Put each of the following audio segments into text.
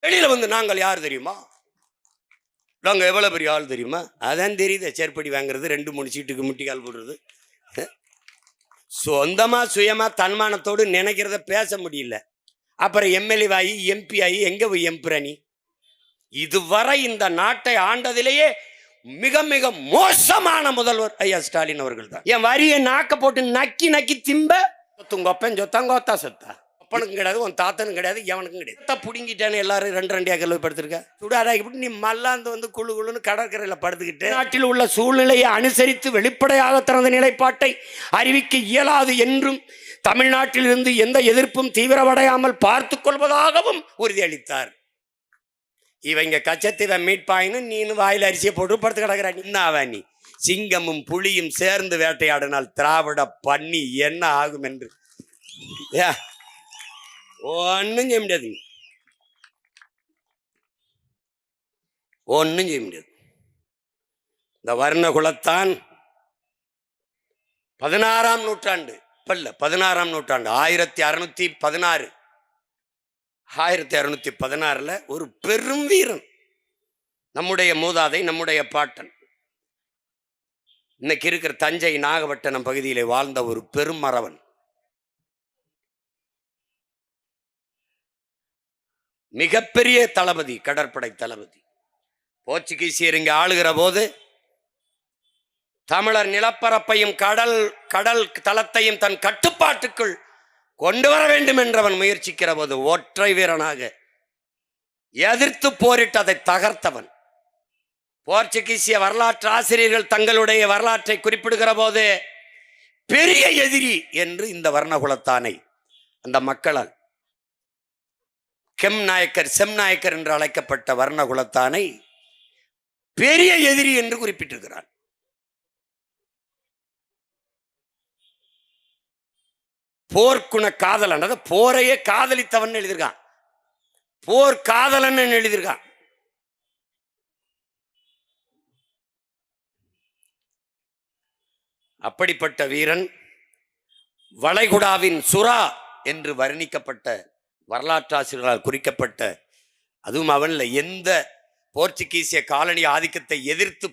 வெளியில வந்து நாங்கள் யார் தெரியுமா, நாங்கள் எவ்வளவு பெரிய ஆள் தெரியுமா, அதான் தெரியுது. செருப்படி வாங்குறது, 2 3 சீட்டுக்கு முட்டிக்கால் போடுறது, சொந்தமா சுயமா தன்மானத்தோடு நினைக்கிறத பேச முடியல. அப்புறம் எம்எல்ஏ ஆகி எம்பி ஆகி எங்க போய் எம்பிரணி? இதுவரை இந்த நாட்டை ஆண்டதிலேயே மிக மிக மோசமான முதல்வர் ஐயா ஸ்டாலின் அவர்கள் தான். என் வரியை நாக்க போட்டு நக்கி நக்கி திம்ப சொத்துங்கொப்பன் சொத்தாங்கோத்தா சொத்தா அப்பனுக்கும் கிடையாது, உன் தாத்தனும் கிடையாது, எவனுக்கும் கிடையாது. புடுங்கிட்டானு எல்லாரும் 2 கல்லு படுத்திருக்க சுடாராக்கி நீ மல்லாந்து வந்து குழு குழுன்னு கடற்கரையில் படுத்துக்கிட்டு நாட்டில் உள்ள சூழ்நிலையை அனுசரித்து வெளிப்படையாக தனது நிலைப்பாட்டை அறிவிக்க இயலாது என்றும் தமிழ்நாட்டில் இருந்து எந்த எதிர்ப்பும் தீவிரமடையாமல் பார்த்து கொள்வதாகவும் உறுதியளித்தார். இவங்க கச்சத்தீவை மீட்பாயின்னு நீனு வாயில் அரிசியை போட்டு படுத்து கிடக்குற. நின்னாவா நீ? சிங்கமும் புலியும் சேர்ந்து வேட்டையாடினால் திராவிட பண்ணி என்ன ஆகும் என்று ஒன்னும் செய்ய முடியாது, ஒன்னும் செய்ய முடியாது. இந்த வர்ணகுலத்தான் 16ஆம் நூற்றாண்டு, இப்ப இல்ல 16ஆம் நூற்றாண்டு 1616 1616 ஒரு பெரும் வீரன், நம்முடைய மூதாதை, நம்முடைய பாட்டன், இன்னைக்கு இருக்கிற தஞ்சை நாகப்பட்டினம் பகுதியிலே வாழ்ந்த ஒரு பெரும் மறவன், மிகப்பெரிய தளபதி, கடற்படை தளபதி. போர்ச்சுகீசியர் இங்கே ஆளுகிற போது தமிழர் நிலப்பரப்பையும் கடல் கடல் தளத்தையும் தன் கட்டுப்பாட்டுக்குள் கொண்டு வர வேண்டும் என்றவன் முயற்சிக்கிற போது ஒற்றை வீரனாக எதிர்த்து போரிட்டு அதை தகர்த்தவன். போர்ச்சுகீசிய வரலாற்று ஆசிரியர்கள் தங்களுடைய வரலாற்றை குறிப்பிடுகிற போது பெரிய எதிரி என்று இந்த வர்ணகுலத்தானை அந்த மக்களால் செம்நாயக்கர் என்று அழைக்கப்பட்ட வர்ணகுலத்தானை பெரிய எதிரி என்று குறிப்பிட்டிருக்கிறார். போர்க்குண காதலன், போரையே காதலித்தவன் எழுதியிருக்கான், போர் காதலன் எழுதியிருக்கான். அப்படிப்பட்ட வீரன் வளைகுடாவின் சுறா என்று வர்ணிக்கப்பட்ட, வரலாற்றாசிரியர்களால் குறிக்கப்பட்ட, அதுவும் அவன்ல எந்த போர்ச்சுகீசிய காலனி ஆதிக்கத்தை எதிர்த்து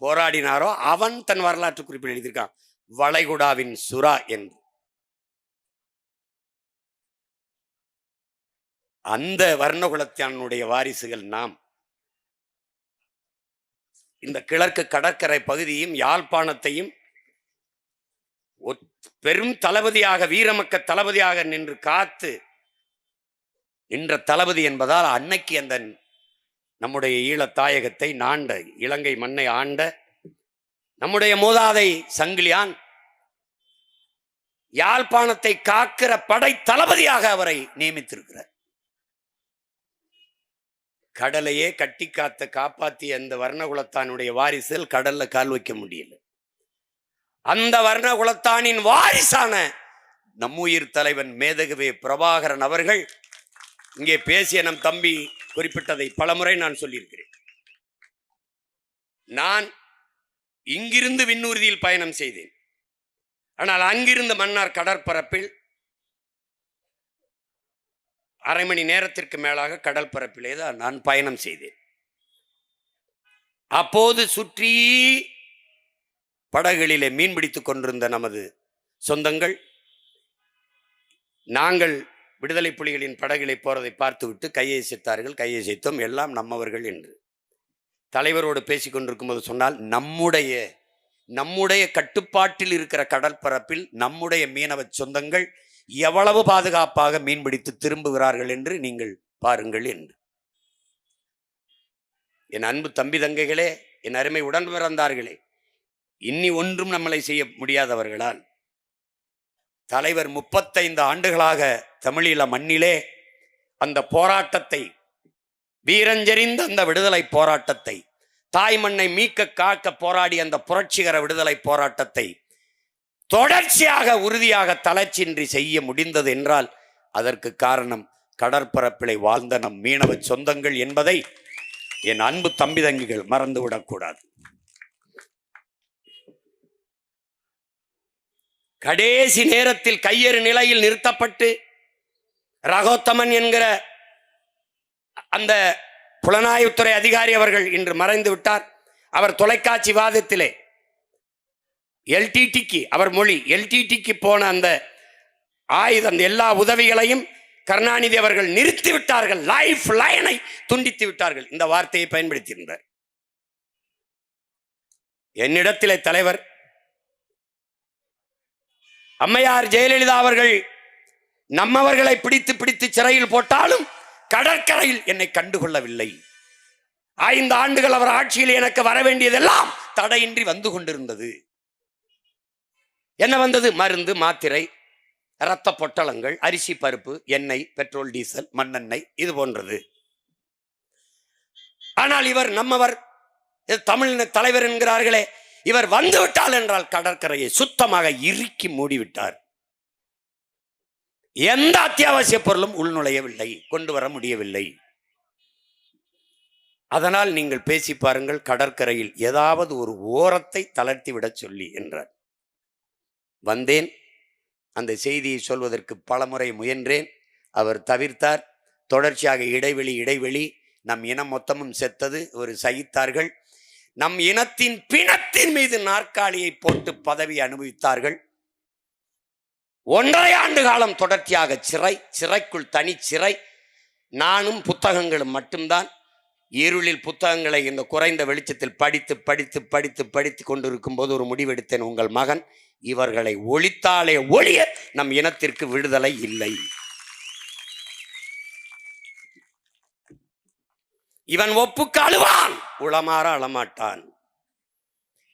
போராடினாரோ அவன் தன் வரலாற்று குறிப்பில் எழுதியிருக்கான் வளைகுடாவின் சுறா என்று. அந்த வர்ணகுலத்தினுடைய வாரிசுகள் நாம். இந்த கிழக்கு கடற்கரை பகுதியும் யாழ்ப்பாணத்தையும் பெரும் தளபதியாக, வீரமக்க தளபதியாக நின்று காத்து நின்ற தளபதி என்பதால் அன்னைக்கு அந்த நம்முடைய ஈழத்தாயகத்தை நாண்ட, இலங்கை மண்ணை ஆண்ட நம்முடைய மூதாதை சங்கிலியான் யாழ்ப்பாணத்தை காக்கிற படை தளபதியாக அவரை நியமித்திருக்கிறார். கடலையே கட்டி காத்த காப்பாற்றிய அந்த வர்ணகுலத்தானுடைய வாரிசுகள் கடல்ல கால் வைக்க முடியல. அந்த வர்ணகுலத்தானின் வாரிசான நம்முயிர் தலைவன் மேதகுவே பிரபாகரன் அவர்கள் இங்கே பேசிய நம் தம்பி குறிப்பிட்டதை பலமுறை நான் சொல்லியிருக்கிறேன். நான் இங்கிருந்து விண்ணூர்தியில் பயணம் செய்தேன். ஆனால் அங்கிருந்து மன்னார் கடற்பரப்பில் அரை மணி நேரத்திற்கு மேலாக கடல் பரப்பிலே தான் நான் பயணம் செய்தேன். அப்போது சுற்றி படகுகளிலே மீன்பிடித்துக் கொண்டிருந்த நமது சொந்தங்கள், நாங்கள் விடுதலை புலிகளின் படகுகளை போறதை பார்த்துவிட்டு கையை செய்தார்கள். கையை செய்தோம், எல்லாம் நம்மவர்கள் என்று தலைவரோடு பேசிக் கொண்டிருக்கும் போது சொன்னால், நம்முடைய கட்டுப்பாட்டில் இருக்கிற கடற்பரப்பில் நம்முடைய மீனவ சொந்தங்கள் எவ்வளவு பாதுகாப்பாக மீன்பிடித்து திரும்புகிறார்கள் என்று நீங்கள் பாருங்கள் என்று. என் அன்பு தம்பி தங்கைகளே, என் அருமை உடன் பிறந்தார்களே, இன்னி ஒன்றும் நம்மளை செய்ய முடியாதவர்களால் தலைவர் 35 ஆண்டுகளாக தமிழீழ மண்ணிலே அந்த போராட்டத்தை, வீரஞ்செறிந்த அந்த விடுதலை போராட்டத்தை, தாய் மண்ணை மீட்க காக்க போராடி அந்த புரட்சிகர விடுதலை போராட்டத்தை தொடர்ச்சியாக உறுதியாக தளர்ச்சியின்றி செய்ய முடிந்தது என்றால் அதற்கு காரணம் கடற்பரப்பிலை வாழ்ந்த நம் மீனவ சொந்தங்கள் என்பதை என் அன்பு தம்பி தங்கிகள் மறந்துவிடக்கூடாது. கடைசி நேரத்தில் கையெறு நிலையில் நிறுத்தப்பட்டு ரகோத்தமன் என்கிற அந்த புலனாய்வுத்துறை அதிகாரி அவர்கள் இன்று மறைந்து விட்டார். அவர் தொலைக்காட்சி வாதத்திலே எல்டிடிக்கு அவர் மொழி எல்டிடிக்கு போன அந்த ஆயுதம் எல்லா உதவிகளையும் கருணாநிதி அவர்கள் நிறுத்தி விட்டார்கள், லைஃப் லைனை துண்டித்து விட்டார்கள். இந்த வார்த்தையை பயன்படுத்தியிருந்தார். என்னிடத்திலே தலைவர் அம்மையார் ஜெயலலிதா அவர்கள் நம்மவர்களை பிடித்து பிடித்து சிறையில் போட்டாலும் கடற்கரையில் என்னை கண்டுகொள்ளவில்லை. 5 ஆண்டுகள் அவர் ஆட்சியில் எனக்கு வர வேண்டியதெல்லாம் தடையின்றி வந்து கொண்டிருந்தது. என்ன வந்தது? மருந்து, மாத்திரை, இரத்த பொட்டலங்கள், அரிசி, பருப்பு, எண்ணெய், பெட்ரோல், டீசல், மண்ணெண்ணெய், இது போன்றது. ஆனால் இவர் நம்மவர் தமிழ் தலைவர் என்கிறார்களே, இவர் வந்து விட்டால் என்றால் கடற்கரையை சுத்தமாக இறுக்கி மூடிவிட்டார். எந்த அத்தியாவசிய பொருளும் உள்நுழையவில்லை, கொண்டு வர முடியவில்லை. அதனால் நீங்கள் பேசி பாருங்கள், கடற்கரையில் ஏதாவது ஒரு ஓரத்தை தளர்த்தி விட சொல்லி என்றார். வந்தேன், அந்த செய்தியை சொல்வதற்கு பலமுறை முயன்றேன், அவர் தவிர்த்தார். தொடர்ச்சியாக இடைவெளி நம் இனம் மொத்தமும் செத்தது. ஒரு சகித்தார்கள். நம் இனத்தின் பிணத்தின் மீது நாற்காலியை போட்டு பதவி அனுபவித்தார்கள். 1.5 ஆண்டு காலம் தொடர்ச்சியாக சிறைக்குள் தனி சிறை. நானும் புத்தகங்களும் மட்டும்தான். இருளில் புத்தகங்களை இந்த குறைந்த வெளிச்சத்தில் படித்து கொண்டிருக்கும் போது ஒரு முடிவெடுத்தேன், உங்கள் மகன் இவர்களை ஒழித்தாலே ஒழிய நம் இனத்திற்கு விடுதலை இல்லை. இவன் ஒப்புக்கு அழுவான், உளமாற அழமாட்டான்.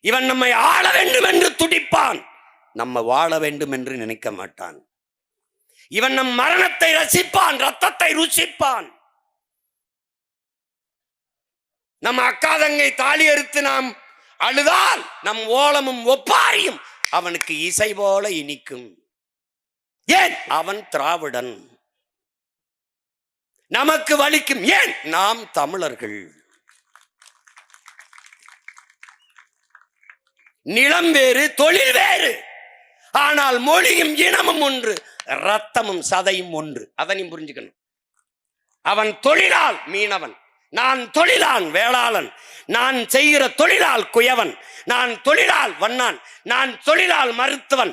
இவன் நம்மை ஆள வேண்டும் என்று துடிப்பான், நம்ம வாழ வேண்டும் என்று நினைக்க மாட்டான். இவன் நம் மரணத்தை ரசிப்பான், ரத்தத்தை ருசிப்பான். நம் அக்காதங்கை தாலி அறுத்து நாம் அழுதால் நம் ஓலமும் ஒப்பாரியும் அவனுக்கு இசை போல இனிக்கும். ஏன்? அவன் திராவிடன். நமக்கு வலிக்கும். ஏன்? நாம் தமிழர்கள். நிலம் வேறு, தொழில் வேறு, ஆனால் மொழியும் இனமும் ஒன்று, ரத்தமும் சதையும் ஒன்று. அதனையும் புரிஞ்சுக்கணும். அவன் தொழிலால் மீனவன், நான் தொழிலான் வேளாளன், நான் செய்கிற தொழிலால் குயவன், நான் தொழிலால் வண்ணான், நான் தொழிலால் மருத்துவன்,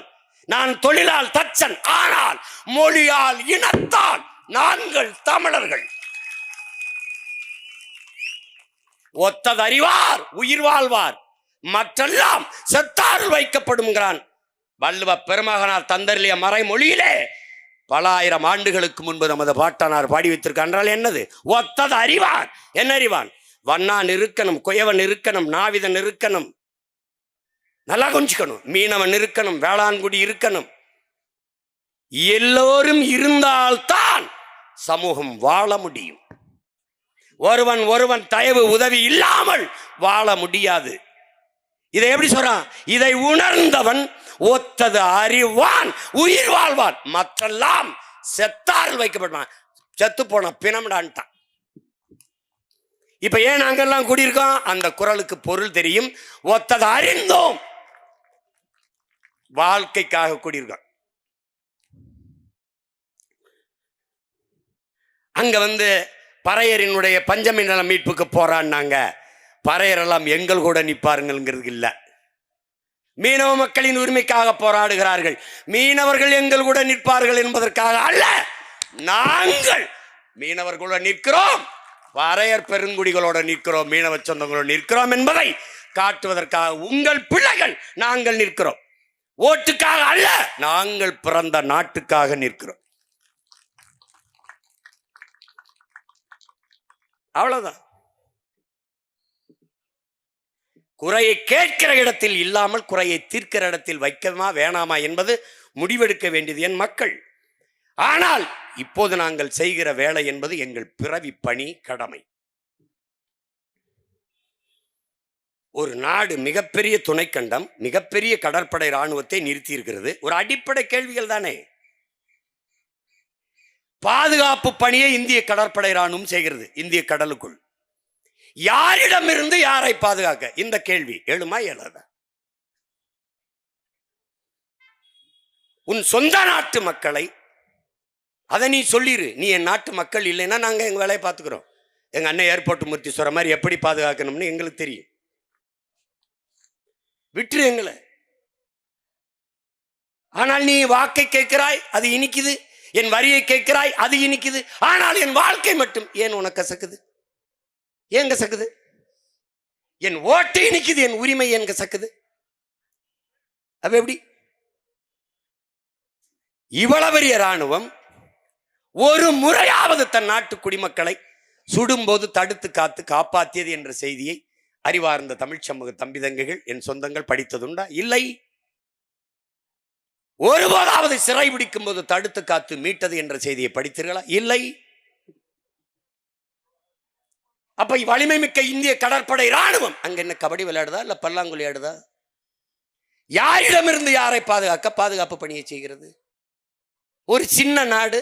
நான் தொழிலால் தச்சன். ஆனால் மொழியால் இனத்தால் நாங்கள் தமிழர்கள். ஒத்தது அறிவார் உயிர் வாழ்வார், மற்றெல்லாம் செத்தாரில் வைக்கப்படும்கிறான் வள்ளுவ பெருமகனார் தந்தர்லிய மறைமொழியிலே. பல ஆயிரம் ஆண்டுகளுக்கு முன்பு நமது பாட்டனார் பாடி வைத்திருக்கால் என்னது? ஒத்தது அறிவார். என்ன அறிவான்? வண்ணான் இருக்கணும், குயவன் இருக்கணும், நாவிதன் இருக்கணும், நல்லா கொஞ்சிக்கணும், மீனவன் இருக்கணும், வேளாண்குடி இருக்கணும். எல்லோரும் இருந்தால்தான் சமூகம் வாழ முடியும். ஒருவன் தயவு உதவி இல்லாமல் வாழ முடியாது. இதை எப்படி சொல்றான்? இதை உணர்ந்தவன் ஒத்தது அறிவான் உயிர் வாழ்வான், மற்றெல்லாம் செத்தாரில் வைக்கப்படுவான். செத்து போன பிணம்டான்ட்டான். இப்ப ஏன் நாங்கெல்லாம் கூடியிருக்கோம்? அந்த குரலுக்கு பொருள் தெரியும். ஒத்தது அறிந்தோம், வாழ்க்கைக்காக கூடியிருக்கோம். அங்க வந்து பறையரினுடைய பஞ்சமி நல மீட்புக்கு போறான்னாங்க. பறையரெல்லாம் எங்கள் கூட நிற்பாருங்கிறது இல்ல. மீனவ மக்களின் உரிமைக்காக போராடுகிறார்கள். மீனவர்கள் எங்கள் கூட நிற்பார்கள் என்பதற்காக அல்ல. நாங்கள் மீனவர்களோட நிற்கிறோம், பறையர் பெருங்குடிகளோட நிற்கிறோம், மீனவ சொந்தங்களோட நிற்கிறோம் என்பதை காட்டுவதற்காக உங்கள் பிள்ளைகள் நாங்கள் நிற்கிறோம். ஓட்டுக்காக அல்ல, நாங்கள் பிறந்த நாட்டுக்காக நிற்கிறோம். அவ்வளவுதான். குறையை கேட்கிற இடத்தில் இல்லாமல் குறையை தீர்க்கிற இடத்தில் வைக்கமா வேணாமா என்பது முடிவெடுக்க வேண்டியது என் மக்கள். ஆனால் இப்போது நாங்கள் செய்கிற வேலை என்பது எங்கள் பிறவி பணி, கடமை. ஒரு நாடு மிகப்பெரிய துணைக்கண்டம், மிகப்பெரிய கடற்படை இராணுவத்தை நிறுத்தி இருக்கிறது. ஒரு அடிப்படை கேள்விகள் தானே. பாதுகாப்பு பணியை இந்திய கடற்படை இராணுவம் செய்கிறது. இந்திய கடலுக்குள் யாரிடமிருந்து யாரை பாதுகாக்க? இந்த கேள்வி எழுமா இயலாதா? உன் சொந்த நாட்டு மக்களை அதை நீ சொல்லிரு. நீ என் நாட்டு மக்கள் இல்லைன்னா நாங்க எங்க வேலையை பார்த்துக்கிறோம். எங்க அண்ணன் ஏர்போர்ட் மூர்த்தி சொல்ற மாதிரி எப்படி பாதுகாக்கணும்னு எங்களுக்கு தெரியும். விட்டுரு எங்களை. ஆனால் நீ வாக்கை கேட்கிறாய், அது இனிக்குது. என் வரியை கேட்கிறாய், அது இனிக்குது. ஆனால் என் வாழ்க்கை மட்டும் ஏன் உனக்கு கசக்குது? ஏன் கசக்குது? என் ஓட்டு இனிக்குது, என் உரிமை ஏன் கசக்குது? அப்ப எப்படி? இவ்வளவு பெரிய ராணுவம் ஒரு முறையாவது தன் நாட்டு குடிமக்களை சுடும்போது தடுத்து காத்து காப்பாற்றியது என்ற செய்தியை அறிவார்ந்த தமிழ் சமூக தம்பிதங்கைகள், என் சொந்தங்கள் படித்ததுண்டா? இல்லை. ஒருபோதாவது சிறை பிடிக்கும் போது தடுத்து காத்து மீட்டது என்ற செய்தியை படித்தீர்களா? இல்லை. அப்ப வலிமை மிக்க இந்திய கடற்படை ராணுவம் அங்க என்ன கபடி விளையாடுதா இல்ல பல்லாங்குழி ஆடுதா? யாரிடமிருந்து யாரை பாதுகாப்பு பணியை செய்கிறது? ஒரு சின்ன நாடு.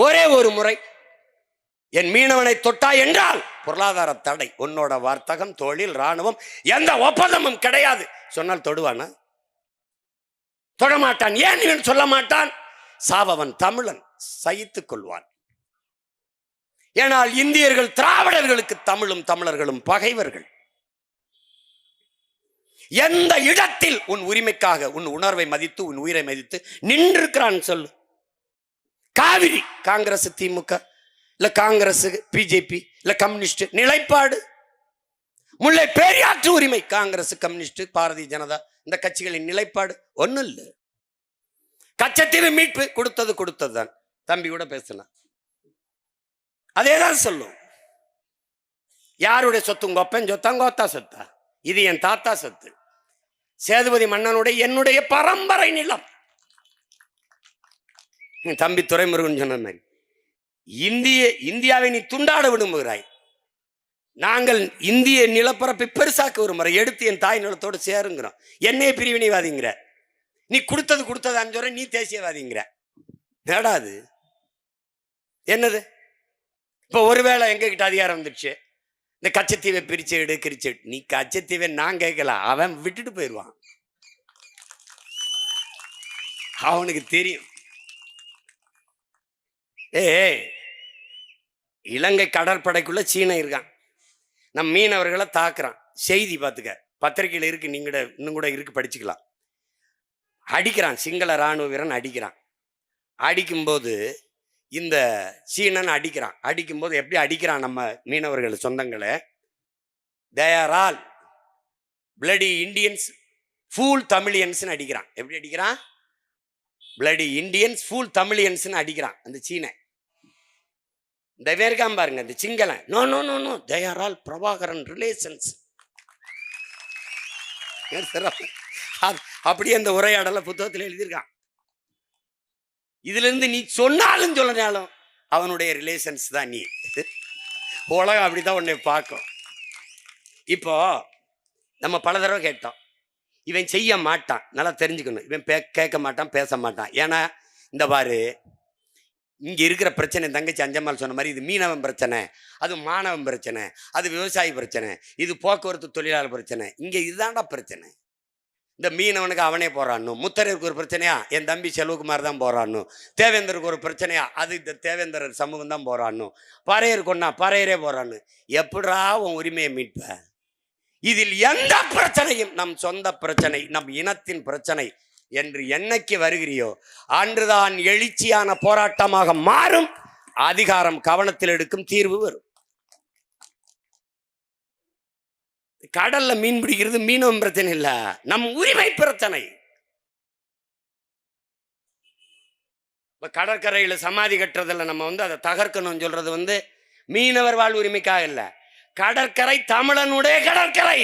ஒரே ஒரு முறை என் மீனவனை தொட்டா என்றால் பொருளாதார தடை, உன்னோட வர்த்தகம், தொழில், ராணுவம் எந்த ஒப்பந்தமும் கிடையாது சொன்னால் தொடுவானா? தொடமாட்டான். ஏன் இவன் சொல்ல மாட்டான்? சாவவன் தமிழன், சகித்துக் கொள்வான். ஏனால் இந்தியர்கள் திராவிடர்களுக்கு தமிழும் தமிழர்களும் பகைவர்கள். எந்த இடத்தில் உன் உரிமைக்காக உன் உணர்வை மதித்து உன் உயிரை மதித்து நின்றிருக்கிறான் சொல்லு. காவிரி காங்கிரஸ் திமுக இல்ல காங்கிரஸ் பிஜேபி இல்ல கம்யூனிஸ்ட் நிலைப்பாடு. முல்லை பெரியாற்று உரிமை காங்கிரஸ் கம்யூனிஸ்ட் பாரதிய ஜனதா இந்த கட்சிகளின் நிலைப்பாடு ஒன்னும் இல்லை. கச்சத்தீவு மீட்பு கொடுத்ததுதான். தம்பி கூட பேசலாம், அதேதான் சொல்லும். யாருடைய சொத்து? உங்க அப்பன் சொத்தா, உங்க அத்தா சொத்தா? இது என் தாத்தா சொத்து. சேதுபதி மன்னனுடைய என்னுடைய பரம்பரை நிலம். தம்பி துரைமுருகன் சொன்ன மாதிரி இந்தியாவை நீ துண்டாட விடுமுகிறாய். நாங்கள் இந்திய நிலப்பரப்பை பெருசாக்க ஒரு முறை எடுத்து என் தாய் நிலத்தோடு சேருங்கிறோம். என்னைய பிரிவினைவாதிங்கிற நீ கொடுத்தது அஞ்சு, நீ தேசியவாதிங்கிற. நேடாது என்னது? இப்ப ஒருவேளை எங்க கிட்ட அதிகாரம் வந்துடுச்சு, இந்த கச்சத்தீவை பிரிச்சு நீ கச்சத்தீவை நான் கேட்கல, அவன் விட்டுட்டு போயிடுவான். அவனுக்கு தெரியும். இலங்கை கடற்படைக்குள்ள சீன இருக்கான், நம் மீனவர்களை தாக்குறான். செய்தி பார்த்துக்க, பத்திரிகையில் இருக்கு, நீங்க இன்னும் கூட இருக்கு, படிச்சுக்கலாம். அடிக்கிறான், சிங்கள ராணுவ வீரன் அடிக்கிறான். அடிக்கும்போது இந்த சீனன் அடிக்கிறான். அடிக்கும்போது எப்படி அடிக்கிறான்? நம்ம மீனவர்கள் சொந்தங்களை, they are all bloody Indians, fool Tamilians அடிக்கிறான். எப்படி அடிக்கிறான்? bloody Indians, fool Tamilians அடிக்கிறான் அந்த சீன. இந்த பேருக்காம பாருங்க, இந்த சிங்களன், no no no no, they are all Prabhakaran relations. அப்படியே அந்த உரையாடல புத்தகத்தில் எழுதியிருக்கான். இதுல இருந்து நீ சொன்னாலும் சொல்லனாலும் அவனுடைய ரிலேஷன்ஸ் தான் நீ. உலகம் அப்படிதான் உன்னை பார்க்கும். இப்போ நம்ம பல தடவை கேட்டோம், இவன் செய்ய மாட்டான், நல்லா தெரிஞ்சுக்கணும். இவன் கேட்க மாட்டான், பேச மாட்டான். ஏன்னா இந்த பாரு, இங்க இருக்கிற பிரச்சனை தங்கச்சி அஞ்சம்மாள் சொன்ன மாதிரி, இது மீனவன் பிரச்சனை, அது மாணவன் பிரச்சனை, அது விவசாயி பிரச்சனை, இது போக்குவரத்து தொழிலாளர் பிரச்சனை. இங்க இதுதான்டா பிரச்சனை. இந்த மீனவனுக்கு அவனே போறான்னு, முத்தரையருக்கு ஒரு பிரச்சனையா, என் தம்பி செல்வகுமார் தான் போறான்னு, தேவேந்தருக்கு ஒரு பிரச்சனையா, அது இந்த தேவேந்தர் சமூகம் தான் போறான்னு, பறையர் கொண்டா பறையரே போறான்னு. எப்படா உன் உரிமையை மீட்ப? இதில் எந்த பிரச்சனையும் நம் சொந்த பிரச்சனை, நம் இனத்தின் பிரச்சனை என்று என்னைக்கு வருகிறியோ அன்றுதான் எழுச்சியான போராட்டமாக மாறும். அதிகாரம் கவனத்தில் எடுக்கும், தீர்வு வரும். கடல்ல மீன் பிடிக்கிறது மீனவன் பிரச்சனை இல்ல, நம் உரிமை பிரச்சனை. இப்ப கடற்கரையில சமாதி கட்டுறதுல நம்ம அதை தகர்க்கணும்னு சொல்றது மீனவர் வாழ் உரிமைக்காக இல்ல. கடற்கரை தமிழனுடைய கடற்கரை,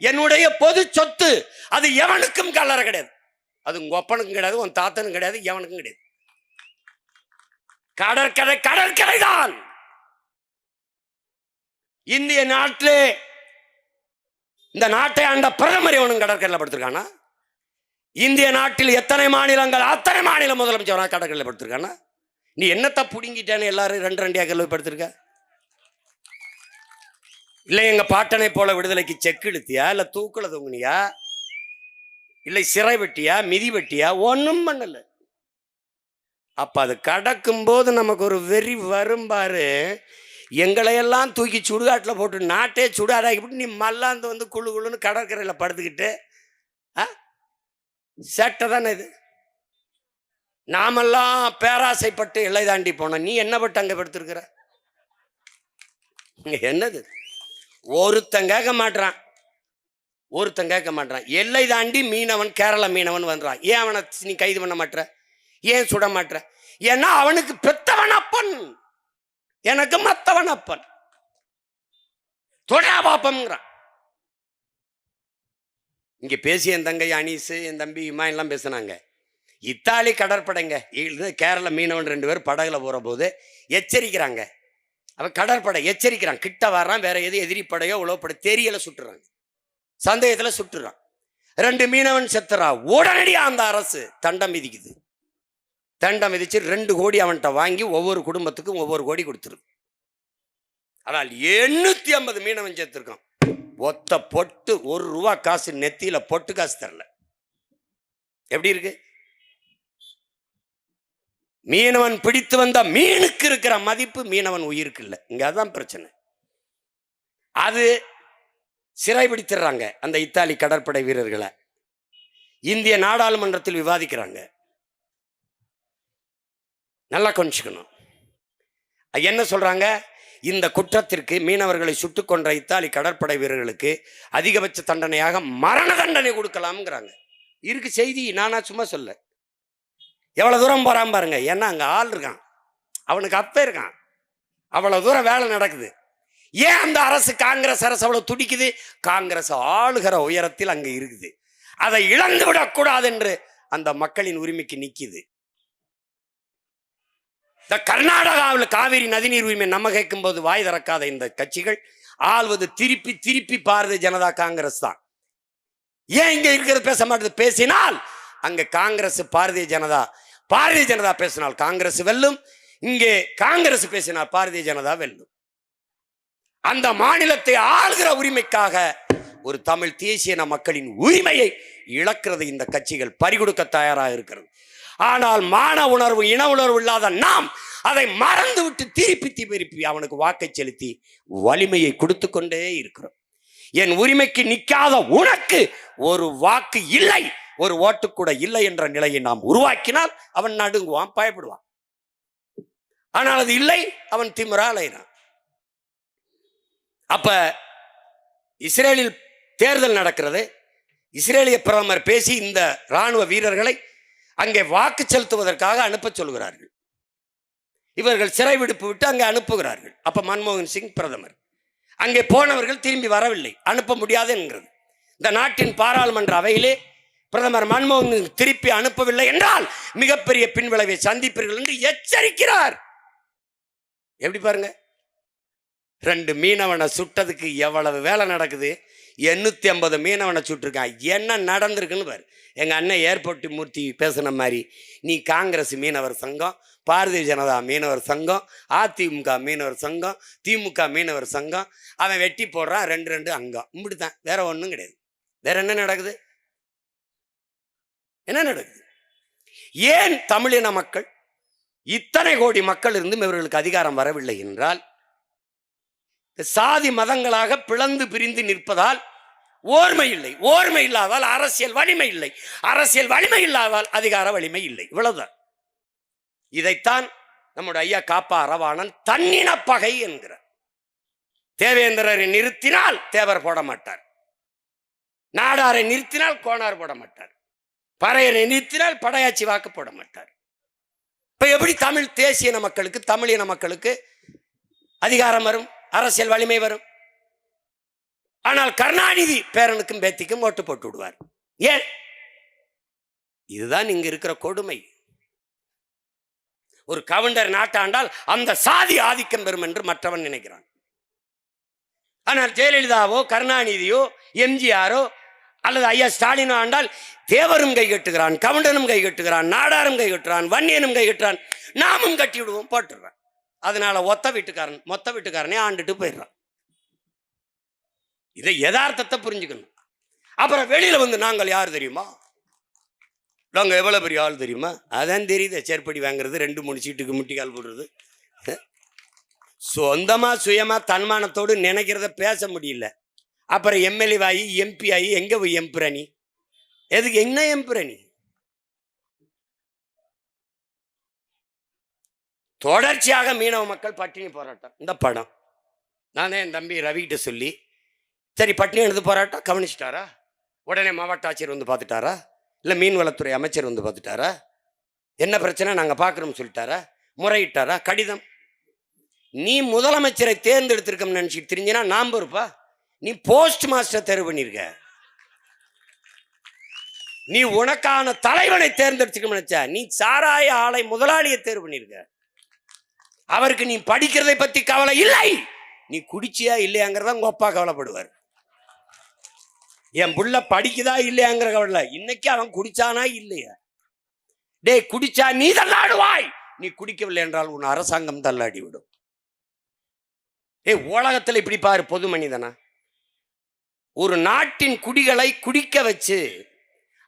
என்னுடைய பொது சொத்து. அது எவனுக்கும் கல்லற கிடையாது. அது உங்க ஒப்பனுக்கும் கிடையாது, உன் தாத்தனுக்கும் கிடையாது, எவனுக்கும் கிடையாது. கடற்கரை கடற்கரை தான். இந்திய நாட்டிலே இந்த நாட்டை ஆண்ட பிரதமர் எவனும் கடற்கரையில் படுத்திருக்கானா? இந்திய நாட்டில் எத்தனை மாநிலங்கள், அத்தனை மாநில முதலமைச்சர் கடற்கரையில் படுத்திருக்கானா? நீ என்னத்தை புடுங்கிட்டேன்னு எல்லாரும் ரெண்டு ரெண்டு ஏக்கர்ல படுத்திருக்க? இல்லை எங்க பாட்டனை போல விடுதலைக்கு செக்கு இழுத்தியா, இல்ல தூக்குல தொங்குனியா, இல்லை சிறை வெட்டியா, மிதி வெட்டியா? ஒன்றும் பண்ணல. அப்ப அது கடக்கும்போது நமக்கு ஒரு வெறி வரும்பாரு. எங்களையெல்லாம் தூக்கி சுடுகாட்டில் போட்டு நாட்டே சுடாதாக்கிட்டு நீ மல்லாந்து வந்து குழு குழுன்னு கடற்கரையில் படுத்துக்கிட்டு சேட்டை தானே இது. நாமெல்லாம் பேராசைப்பட்டு எல்லை தாண்டி போனோம். நீ என்ன பட்டு அங்கே படுத்திருக்கிற? என்னது? ஒருத்தன் கேட்க மாட்டான், ஒருத்தன் கேட்க மாட்டான். எல்லை தாண்டி மீனவன், கேரள மீனவன் வந்துறான். ஏன் அவனை நீ கைது பண்ண மாட்ட? ஏன் சுட மாட்ட? ஏன்னா அவனுக்கு பெத்தவன் அப்பன், எனக்கு மத்தவன் அப்பன். தொடா பாப்பம்ங்கிறான். இங்க பேசி என் தங்கை அனீஸ், என் தம்பி இம்மா எல்லாம் பேசினாங்க. இத்தாலி கடற்படைங்க, கேரள மீனவன் 2 பேர் படகுல போற போது எச்சரிக்கிறாங்க. அவன் கடற்படை எச்சரிக்கிறான், கிட்ட வர்றான், வேற எது எதிரி படையோ உளவுப்படை தெரியல, சுட்டுறாங்க. சந்தேகத்துல சுட்டுறான். 2 மீனவன் செத்துறா. உடனடியாக அந்த அரசு தண்டம் விதிக்குது. தண்டம் விதிச்சு 2 கோடி அவன்கிட்ட வாங்கி ஒவ்வொரு குடும்பத்துக்கும் ஒவ்வொரு கோடி கொடுத்துருது. ஆனால் 850 மீனவன் செத்துருக்கான். ஒத்த பொட்டு 1 ரூபா காசு நெத்தியில பொட்டு காசு தரல. எப்படி இருக்கு? மீனவன் பிடித்து வந்த மீனுக்கு இருக்கிற மதிப்பு மீனவன் உயிருக்கு இல்லை. இங்க அதான் பிரச்சனை. அது சிறை பிடித்துறாங்க அந்த இத்தாலி கடற்படை வீரர்களை. இந்திய நாடாளுமன்றத்தில் விவாதிக்கிறாங்க. நல்லா கொஞ்சிக்கணும். என்ன சொல்றாங்க? இந்த குற்றத்திற்கு, மீனவர்களை சுட்டுக் கொன்ற இத்தாலி கடற்படை வீரர்களுக்கு அதிகபட்ச தண்டனையாக மரண தண்டனை கொடுக்கலாம்ங்கிறாங்க. இருக்கு செய்தி, நானா சும்மா சொல்ல. எவ்வளவு தூரம் போறான் பாருங்க. ஏன்னா அங்க ஆள் இருக்கான், அவனுக்கு அப்ப இருக்கான், அவ்வளவு தூரம் வேலை நடக்குது. ஏன் அந்த அரசு, காங்கிரஸ் அரசு அவ்வளவு துடிக்குது? காங்கிரஸ் ஆளுகிற உயரத்தில் அங்க இருக்குது. அதை இழந்து விடக்கூடாது என்று அந்த மக்களின் உரிமைக்கு நிக்குது. இந்த கர்நாடகாவில் காவிரி நதிநீர் உரிமை நம்ம கேட்கும் போது வாய் திறக்காத இந்த கட்சிகள் ஆள்வது திருப்பி திருப்பி பாரதிய ஜனதா காங்கிரஸ் தான். ஏன் இங்க இருக்கிறது பேச மாட்டேது? பேசினால் அங்க காங்கிரஸ் பாரதிய ஜனதா, பாரதிய ஜனதா பேசினால் காங்கிரஸ் வெல்லும், இங்கே காங்கிரஸ் பேசினால் பாரதிய ஜனதா வெல்லும். அந்த மாநிலத்தை ஆளுகிற உரிமைக்காக ஒரு தமிழ் தேசிய மக்களின் உரிமையை இழக்கிறது இந்த கட்சிகள் பறிகொடுக்க தயாராக இருக்கிறது. ஆனால் மான உணர்வு, இன உணர்வு இல்லாத நாம் அதை மறந்து விட்டு திருப்பி திருப்பி அவனுக்கு வாக்கை செலுத்தி வலிமையை கொடுத்து கொண்டே இருக்கிறோம். என் உரிமைக்கு நிற்காத உனக்கு ஒரு வாக்கு இல்லை, ஒரு ஓட்டு கூட இல்லை என்ற நிலையை நாம் உருவாக்கினால் அவன் நடுங்குவான், பயப்படுவான். ஆனால் அது இல்லை, அவன் திமிரா அலைகிறான். அப்ப இஸ்ரேலில் தேர்தல் நடக்கிறது. இஸ்ரேலிய பிரதமர் பேசி இந்த ராணுவ வீரர்களை அங்கே வாக்கு செலுத்துவதற்காக அனுப்ப சொல்கிறார்கள். இவர்கள் சிறை விடுப்பு விட்டு அங்கே அனுப்புகிறார்கள். அப்ப மன்மோகன் சிங் பிரதமர். அங்கே போனவர்கள் திரும்பி வரவில்லை, அனுப்ப முடியாது என்கிறது. இந்த நாட்டின் பாராளுமன்ற அவையிலே பிரதமர் மன்மோகன் திருப்பி அனுப்பவில்லை என்றால் மிகப்பெரிய பின்விளைவை சந்திப்பீர்கள் என்று எச்சரிக்கிறார். எப்படி பாருங்க, 2 மீனவனை சுட்டதுக்கு எவ்வளவு வேலை நடக்குது. 850 மீனவனை சுட்டிருக்கான். என்ன நடந்திருக்குன்னு பாரு. எங்க அண்ணன் ஏர்போர்ட் மூர்த்தி பேசின மாதிரி, நீ காங்கிரஸ் மீனவர் சங்கம், பாரதிய ஜனதா மீனவர் சங்கம், அதிமுக மீனவர் சங்கம், திமுக மீனவர் சங்கம், அவன் வெட்டி போடுறான் 2 அங்கம். இப்படித்தான், வேற ஒன்றும் கிடையாது. வேற என்ன நடக்குது? என்ன நடக்குது? ஏன் தமிழின மக்கள், இத்தனை கோடி மக்கள் இருந்தும் இவர்களுக்கு அதிகாரம் வரவில்லை என்றால், சாதி மதங்களாக பிளந்து பிரிந்து நிற்பதால் ஓர்மை இல்லை. ஓர்மை இல்லாதால் அரசியல் வலிமை இல்லை. அரசியல் வலிமை இல்லாதால் அதிகார வலிமை இல்லை. இவ்வளவுதான். இதைத்தான் நம்முடைய ஐயா காப்பா அரவாணன் தன்னின பகை என்கிறார். தேவேந்திரரை நிறுத்தினால் தேவர் போட மாட்டார், நாடாரை நிறுத்தினால் கோனார் போட மாட்டார், பறையரை நிறுத்தினால் படையாச்சி வாக்கு போட மாட்டார். இப்ப எப்படி தமிழ் தேசிய மக்களுக்கு, தமிழின மக்களுக்கு அதிகாரம் வரும், அரசியல் வலிமை வரும்? ஆனால் கருணாநிதி பேரனுக்கும் பேத்திக்கும் ஓட்டு போட்டு விடுவார். ஏன்? இதுதான் இங்க இருக்கிற கொடுமை. ஒரு கவுண்டர் நாட்டாண்டால் அந்த சாதி ஆதிக்கம் பெறும் என்று மற்றவன் நினைக்கிறான். ஆனால் ஜெயலலிதாவோ கருணாநிதியோ எம்ஜிஆரோ அல்லது ஐயா ஸ்டாலினோ ஆண்டால் தேவரும் கை கட்டுகிறான், கவுண்டனும் கை கட்டுகிறான், நாடாரும் கை கட்டுறான், வன்னியனும் கை கட்டுறான், நாமும் கட்டி விடுவோம், போட்டுடுறான். அதனால மொத்த வீட்டுக்காரனே ஆண்டுட்டு போயிடுறான். இதை யதார்த்தத்தை புரிஞ்சுக்கணும். அப்புறம் வெளியில வந்து நாங்கள் யார் தெரியுமா, நாங்கள் எவ்வளோ பெரிய ஆள் தெரியுமா? அதான் தெரியுது. செருப்படி வாங்குறது, 2-3 சீட்டுக்கு முட்டிக்கால் போடுறது. சொந்தமாக சுயமாக தன்மானத்தோடு நினைக்கிறத பேச முடியல. அப்புறம் எம்எல்ஏ ஆகி எம்பி ஆகி எங்கே போய் எம்புரணி? எதுக்கு என்ன எம்புரணி? தொடர்ச்சியாக மீனவ மக்கள் பட்டினி போராட்டம். இந்த படம் நானே என் தம்பி ரவிகிட்ட சொல்லி, சரி பட்டினி எழுது போராட்டம் கவனிச்சிட்டாரா? உடனே மாவட்ட ஆட்சியர் வந்து பார்த்துட்டாரா? இல்லை மீன்வளத்துறை அமைச்சர் வந்து பார்த்துட்டாரா? என்ன பிரச்சனை நாங்கள் பார்க்குறோம்னு சொல்லிட்டாரா? முறையிட்டாரா? கடிதம். நீ முதலமைச்சரை தேர்ந்தெடுத்திருக்கோம்னு நினச்சிட்டு தெரிஞ்சுன்னா நாம் இருப்பா. நீ போஸ்ட் மாஸ்டர் தேர்வு பண்ணியிருக்க. நீ உனக்கான தலைவனை தேர்ந்தெடுத்துக்கணும்னு நினைச்சா நீ சாராய ஆலை முதலாளியை தேர்வு பண்ணியிருக்க. அவருக்கு நீ படிக்கிறதை பத்தி கவலை இல்லை, நீ குடிச்சியா இல்லையாங்கிறத உங்க அப்பா கவலைப்படுவார். என் புள்ள படிக்குதா இல்லையாங்கிற கவலை. இன்னைக்கு அவன் குடிச்சானா இல்லையா? டே குடிச்சா நீ தள்ளாடுவாய், நீ குடிக்கவில்லை என்றால் உன் அரசாங்கம் தள்ளாடி விடும். உலகத்தில் இப்படி பாரு, பொது மனிதனா ஒரு நாட்டின் குடிகளை குடிக்க வச்சு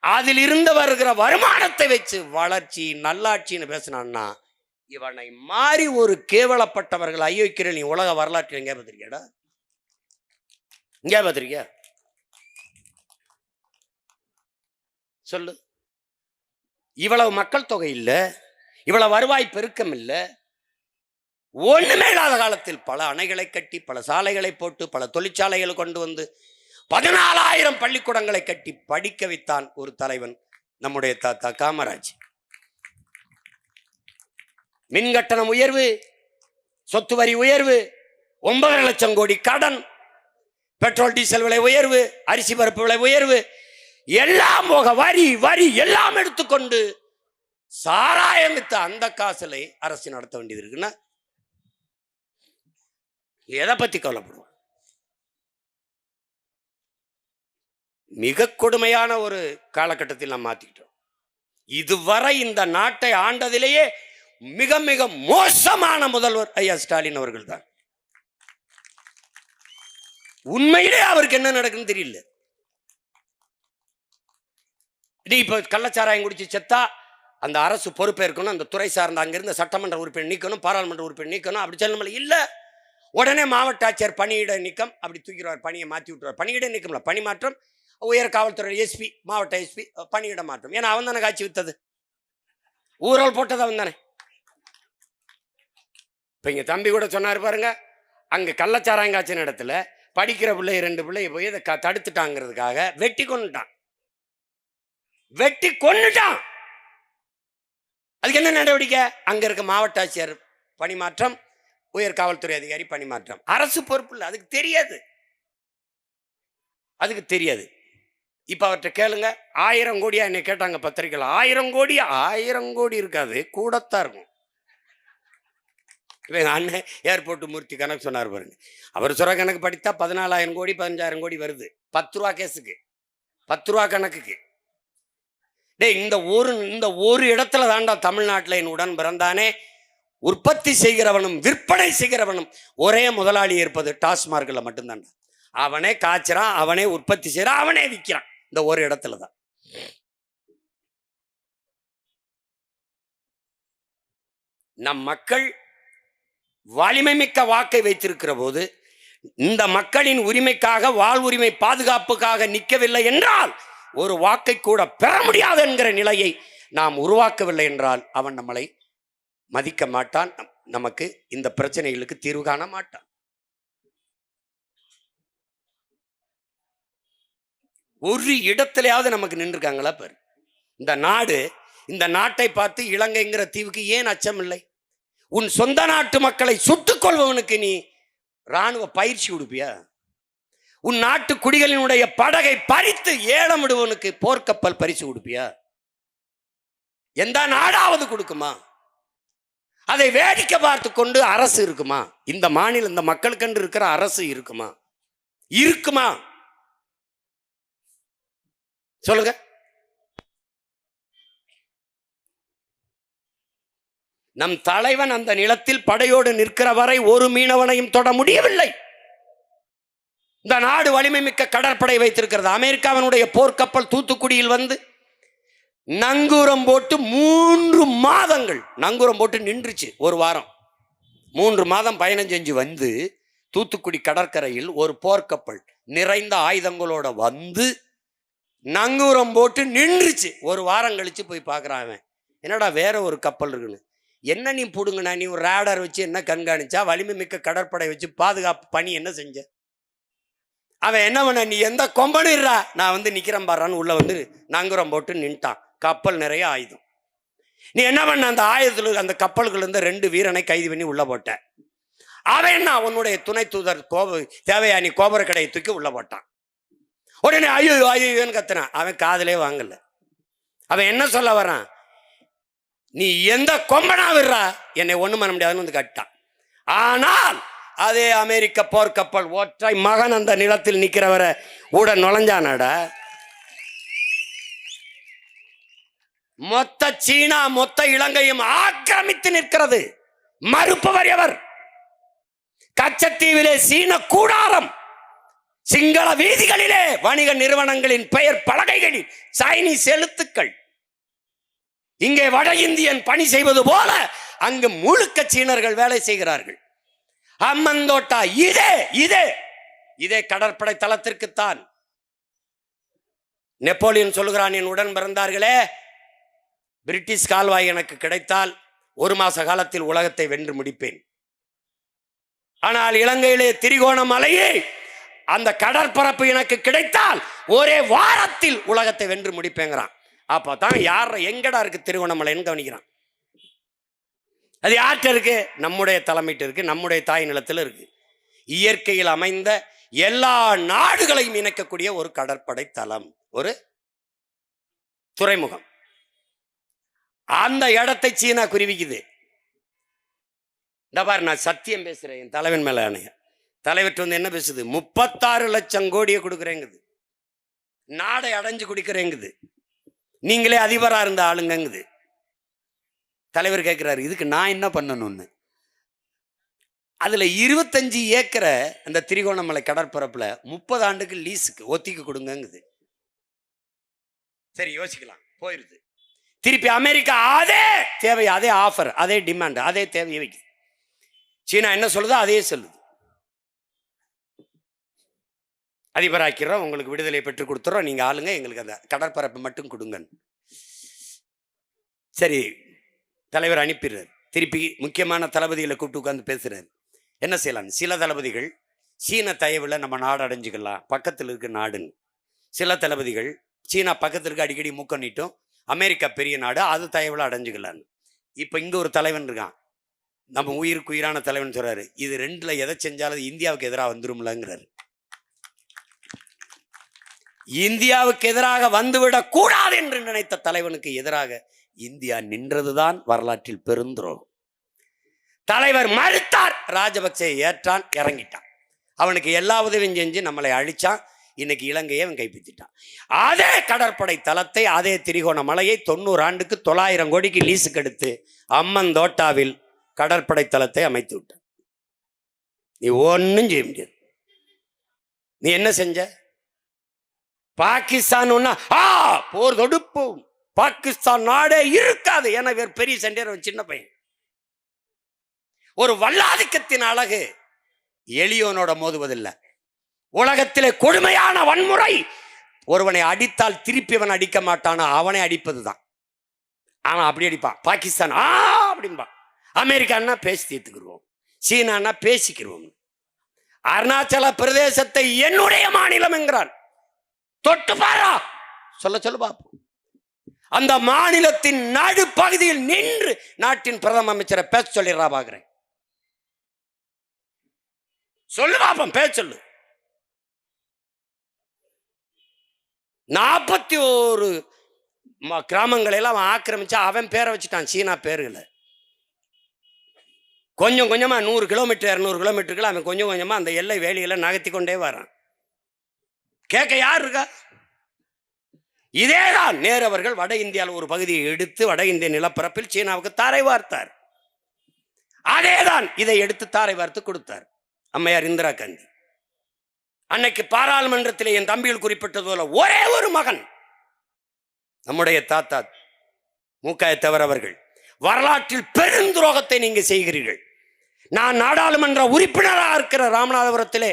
அதில் இருந்து வருகிற வருமானத்தை வச்சு வளர்ச்சி நல்லாட்சின்னு பேசினான்னா இவனை மாறி ஒரு கேவலப்பட்டவர்கள் ஐயோக்கிற நீ உலக வரலாற்று எங்கே பார்த்திருக்கியாடா? எங்கே பார்த்திருக்கியா சொல்லு? இவ்வளவு மக்கள் தொகை இல்லை, இவ்வளவு வருவாய் பெருக்கம் இல்லை, ஒண்ணுமே இல்லாத காலத்தில் பல அணைகளை கட்டி பல சாலைகளை போட்டு பல தொழிற்சாலைகளை கொண்டு வந்து 14,000 பள்ளிக்கூடங்களை கட்டி படிக்க வைத்தான் ஒரு தலைவன், நம்முடைய தாத்தா காமராஜ். மின் கட்டணம் உயர்வு, சொத்து வரி உயர்வு, 9 லட்சம் கோடி கடன், பெட்ரோல் டீசல் விலை உயர்வு, அரிசி பருப்பு விலை உயர்வு, எல்லாம் போக வரி வரி எல்லாம் எடுத்துக்கொண்டு சாராயம் வித்த அந்த காசுல அரசு நடத்த வேண்டியது இருக்குன்னா எதை பத்தி கவலைப்படுவோம்? மிக கொடுமையான ஒரு காலகட்டத்தில் நாம் மாத்திக்கிட்டோம். இதுவரை இந்த நாட்டை ஆண்டதிலேயே மிக மிக மோசமான முதல்வர் ஐயா ஸ்டாலின் அவர்கள் தான். உண்மையிலே அவருக்கு என்ன நடக்குன்னு தெரியல. இப்ப கள்ளச்சாராயம் குடிச்சு செத்தா அந்த அரசு பொறுப்பேற்கணும், அந்த துறை சார்ந்த அங்கிருந்த சட்டமன்ற உறுப்பினர் நீக்கணும், பாராளுமன்ற உறுப்பினர் நீக்கணும், அப்படி சொல்ல இல்ல. உடனே மாவட்ட ஆட்சியர் பணியிட நீக்கம் அப்படி தூக்கிடுவார், பணியை மாற்றி விட்டுருவார். பணியிட நீக்கம்ல பணி மாற்றம், உயர் காவல்துறை எஸ்பி மாவட்ட எஸ்பி பணியிட மாற்றம். ஏன்னா அவன் தானே காட்சி வித்தது, ஊழல் போட்டது அவன் தானே. இப்ப இங்க தம்பி கூட சொன்னார் பாருங்க, அங்க கள்ளச்சாராயம் காய்ச்சின இடத்துல படிக்கிற பிள்ளை 2 பிள்ளைய போய் இதை தடுத்துட்டாங்கிறதுக்காக வெட்டி கொண்டுட்டான். அதுக்கு என்ன நடவடிக்கை? அங்க இருக்க மாவட்ட ஆட்சியர் பணி மாற்றம், உயர் காவல்துறை அதிகாரி பணி மாற்றம். அரசு பொறுப்பு இல்லை, அதுக்கு தெரியாது, அதுக்கு தெரியாது. இப்ப அவர்கிட்ட கேளுங்க, 1000 கோடியா என்னை கேட்டாங்க பத்திரிகையில். 1000 கோடி 1000 கோடி இருக்காது, கூடத்தான் இருக்கும். அண்ணன் ஏர்போர்ட் மூர்த்தி கணக்கு சொன்னார் பாருங்க, அவர் சொல்ற கணக்கு படித்தா 14,000 கோடி 15,000 கோடி வருது. 10 ரூபா கேஸுக்கு, 10 ரூபா கணக்குக்கு. இந்த ஒரு இடத்துல தாண்டா தமிழ்நாட்டில் என் உடன் பிறந்தானே உற்பத்தி செய்கிறவனும் விற்பனை செய்கிறவனும் ஒரே முதலாளி இருப்பது டாஸ்மார்க்ல மட்டும்தான். அவனே காய்ச்சறான், அவனே உற்பத்தி செய்யறான், அவனே விற்கிறான். இந்த ஒரு இடத்துல தான். நம் மக்கள் வலிமை மிக்க வாக்கை வைத்திருக்கிற போது இந்த மக்களின் உரிமைக்காக வாழ்வுரிமை பாதுகாப்புக்காக நிற்கவில்லை என்றால் ஒரு வாக்கை கூட பெற முடியாது என்கிற நிலையை நாம் உருவாக்கவில்லை என்றால் அவன் நம்மளை மதிக்க மாட்டான், நமக்கு இந்த பிரச்சனைகளுக்கு தீர்வு காண மாட்டான். ஒரு இடத்திலேயாவது நமக்கு நின்றுருக்காங்களா பாரு. இந்த நாட்டை பார்த்து இலங்கைங்கிற தீவுக்கு ஏன் அச்சம் இல்லை? உன் சொந்த நாட்டு மக்களை சுட்டுக் கொள்பவனுக்கு நீ இராணுவ பயிற்சி கொடுப்பியா? உன் நாட்டு குடிகளினுடைய படகை பறித்து ஏலமிடுவனுக்கு போர்க்கப்பல் பரிசு கொடுப்பியா? எந்த நாடாவது கொடுக்குமா? அதை வேடிக்கை பார்த்து கொண்டு அரசு இருக்குமா? இந்த மாநிலம் இந்த மக்களுக்கென்று இருக்கிற அரசு இருக்குமா? இருக்குமா சொல்லுங்க. நம் தலைவன் அந்த நிலத்தில் படையோடு நிற்கிற வரை ஒரு மீனவனையும் தொட முடியவில்லை. இந்த நாடு வலிமை மிக்க கடற்படை வைத்திருக்கிறது. அமெரிக்காவினுடைய போர்க்கப்பல் தூத்துக்குடியில் வந்து நங்கூரம் போட்டு 3 மாதங்கள் நங்கூரம் போட்டு நின்றுச்சு. ஒரு வாரம் 3 மாதம் பயணம் செஞ்சு வந்து தூத்துக்குடி கடற்கரையில் ஒரு போர்க்கப்பல் நிறைந்த ஆயுதங்களோட வந்து நங்கூரம் போட்டு நின்றுச்சு. ஒரு வாரம் கழிச்சு போய் பார்க்குறான் அவன், என்னடா வேற ஒரு கப்பல் இருக்குன்னு. என்ன நீ புடுங்கண்ணா, நீ ஒரு ரேடார் வச்சு என்ன கண்காணிச்சா, வலிமை மிக்க கடற்படை வச்சு பாதுகாப்பு பணி என்ன செஞ்ச? அவன் என்ன பண்ண, நீ எந்த கொம்பனிடுறா, நான் வந்து நிக்கிறேன் பாடுறான்னு உள்ள வந்து நங்கூரம் போட்டு நின்ட்டான். கப்பல் நிறைய ஆயுதம். நீ என்ன பண்ண, அந்த ஆயுதத்துல அந்த கப்பல்கள் இருந்த 2 வீரனை கைது பண்ணி உள்ள போட்ட. அவன் என்ன, உன்னுடைய துணை தூதர் தேவையானி கோபுர கடையை தூக்கி உள்ள போட்டான். உடனே ஐயோ ஐயோன்னு கத்துனான். அவன் காதலே வாங்கல. அவன் என்ன சொல்ல வரான், நீ எந்த கொம்பனா விடுறா, என்னை ஒண்ணும் பண்ண முடியாதுன்னு வந்து கட்டான். ஆனால் அதே அமெரிக்க போர்க்கப்பல் ஒற்றை மகன் அந்த நிலத்தில் நிக்கிறவரை கூட நுழைஞ்சானடா. மொத்த சீனா மொத்த இலங்கையும் ஆக்கிரமித்து நிற்கிறது. மறுப்பவர் எவர்? கச்சத்தீவிலே சீன கூடாரம், சிங்கள வீதிகளிலே வணிக நிறுவனங்களின் பெயர் பலகைகளில் சைனீஸ் எழுத்துக்கள். இங்கே வட இந்தியன் பணி செய்வது போல அங்கு முழுக்க சீனர்கள் வேலை செய்கிறார்கள். அம்மந்தோட்டா இதே இதே இதே கடற்படை தளத்திற்குத்தான். நெப்போலியன் சொல்லுகிறான், என் உடன் பிறந்தார்களே, பிரிட்டிஷ் கால்வாய் எனக்கு கிடைத்தால் 1 மாச காலத்தில் உலகத்தை வென்று முடிப்பேன். ஆனால் இலங்கையிலே திரிகோணமலையே அந்த கடற்பரப்பு எனக்கு கிடைத்தால் ஒரே வாரத்தில் உலகத்தை வென்று முடிப்பேங்கிறான். அப்பதான் யார எங்கடா இருக்கு திருகோணமலைன்னு கவனிக்கிறான். அது யார்கிட்ட இருக்கு? நம்முடைய தலைமையிட்ட இருக்கு, நம்முடைய தாய் நிலத்தில் இருக்கு. இயற்கையில் அமைந்த எல்லா நாடுகளையும் இணைக்கக்கூடிய ஒரு கடற்படை தளம், ஒரு துறைமுகம். அந்த இடத்தை சீனா குருவிக்குது. இந்த பாரு, நான் சத்தியம் பேசுறேன் என் தலைவன் மேல ஆணைய. தலைவர் வந்து என்ன பேசுது, 36 லட்சம் கோடியை கொடுக்குறேங்குது, நாடை அடைஞ்சு குடிக்கிறேங்குது, நீங்களே அதிபரா இருந்த ஆளுங்குது. தலைவர் கேட்கிறாரு, இதுக்கு நான் என்ன பண்ணணும்னு. அதுல 25 ஏக்கரை அந்த திரிகோணமலை கடற்பரப்புல 30 ஆண்டுக்கு லீஸுக்கு ஒத்திக்கு கொடுங்குது. சரி, யோசிக்கலாம், போயிருது. திருப்பி அமெரிக்கா அதே தேவை, அதே ஆஃபர், அதே டிமாண்ட், அதே தேவையை வைக்குது. சீனா என்ன சொல்லுதோ அதே சொல்லுது. அதிபராக்கிறோம், உங்களுக்கு விடுதலை பெற்றுக் கொடுத்துறோம், நீங்க ஆளுங்க, எங்களுக்கு அந்த கடற்பரப்பு மட்டும் கொடுங்க. சரி, தலைவர் அனுப்பிடுறாரு. திருப்பி முக்கியமான தளபதிகளை கூப்பிட்டு உட்கார்ந்து பேசுறாரு. என்ன செய்யலாம்? சில தளபதிகள் சீன தயவுல நம்ம நாடு அடைஞ்சுக்கலாம், பக்கத்தில் இருக்க நாடுன்னு. சில தளபதிகள் சீனா பக்கத்தில் இருக்க அடிக்கடி மூக்க நீட்டும், அமெரிக்கா பெரிய நாடு, அது தயவுல அடைஞ்சுக்கலான்னு. இப்ப இங்க ஒரு தலைவன் இருக்கான், நம்ம உயிருக்கு உயிரான தலைவன் சொல்றாரு, இது 2ல எதை செஞ்சாலும் இந்தியாவுக்கு எதிராக வந்துரும்லங்கிறாரு. இந்தியாவுக்கு எதிராக வந்துவிடக் கூடாது என்று நினைத்த தலைவனுக்கு எதிராக இந்தியா நின்றதுதான் வரலாற்றில் பெருந்துரோகம். தலைவர் மறுத்தார், ராஜபக்சே ஏற்றான், இறங்கிட்டான். அவனுக்கு எல்லா உதவியும் செஞ்சு நம்மளை அழிச்சான். இன்னைக்கு இலங்கையை அவன் கைப்பற்றிட்டான். அதே கடற்படை தளத்தை, அதே திரிகோணமலையை 90 ஆண்டுக்கு 900 கோடிக்கு லீஸுக்கு எடுத்து அம்மந்தோட்டாவில் கடற்படை தளத்தை அமைத்து விட்டான். நீ ஒன்னும் செய்ய முடியாது. நீ என்ன செஞ்ச? பாகிஸ்தான் போர் தொடுப்போம், பாகிஸ்தான் நாடே இருக்காது. ஏன்னா வேறு பெரிய சண்டை, சின்ன பையன். ஒரு வல்லாதிக்கத்தின் அழகு எளியோனோட மோதுவதில்லை. உலகத்திலே கொடுமையான வன்முறை, ஒருவனை அடித்தால் திருப்பி அவன் அடிக்க மாட்டானா, அவனை அடிப்பதுதான். அவன் அப்படி அடிப்பான். பாகிஸ்தான் அப்படின்பா, அமெரிக்கான்னா பேசி தீர்த்துக்கிடுவோம், சீனான்னா பேசிக்கிடுவோம். அருணாச்சல பிரதேசத்தை என்னுடைய மாநிலம் என்கிறான். தொட்டு பாரா, சொல்ல பாப்போம். அந்த மாநிலத்தின் நடுப்பகுதியில் நின்று நாட்டின் பிரதம அமைச்சரை பேச சொல்லிடுறா பாக்குறேன். சொல்லு பாப்போம், பேச சொல்லு. 41 கிராமங்களை எல்லாம் அவன் ஆக்கிரமிச்சா, அவன் பேரை வச்சுட்டான், சீனா பேர்களை. கொஞ்சம் கொஞ்சமா 100 கிலோமீட்டர் 200 கிலோமீட்டருக்குள்ள அவன் கொஞ்சம் கொஞ்சமா அந்த எல்லை வேலியில நகர்த்தி கொண்டே வரான். கேட்க யார் இருக்கா? இதேதான் நேரு அவர்கள் வட இந்தியாவில் ஒரு பகுதியை எடுத்து வட இந்திய நிலப்பரப்பில் சீனாவுக்கு தாரை வார்த்தார். அதேதான் இதை எடுத்து தாரை வார்த்து கொடுத்தார் அம்மையார் இந்திரா காந்தி. அன்னைக்கு பாராளுமன்றத்தில் என் தம்பிகள் குறிப்பிட்டது போல ஒரே ஒரு மகன் நம்முடைய தாத்தா மூக்காயத்தவர் அவர்கள், வரலாற்றில் பெருந்துரோகத்தை நீங்க செய்கிறீர்கள். நான் நாடாளுமன்ற உறுப்பினராக இருக்கிற ராமநாதபுரத்திலே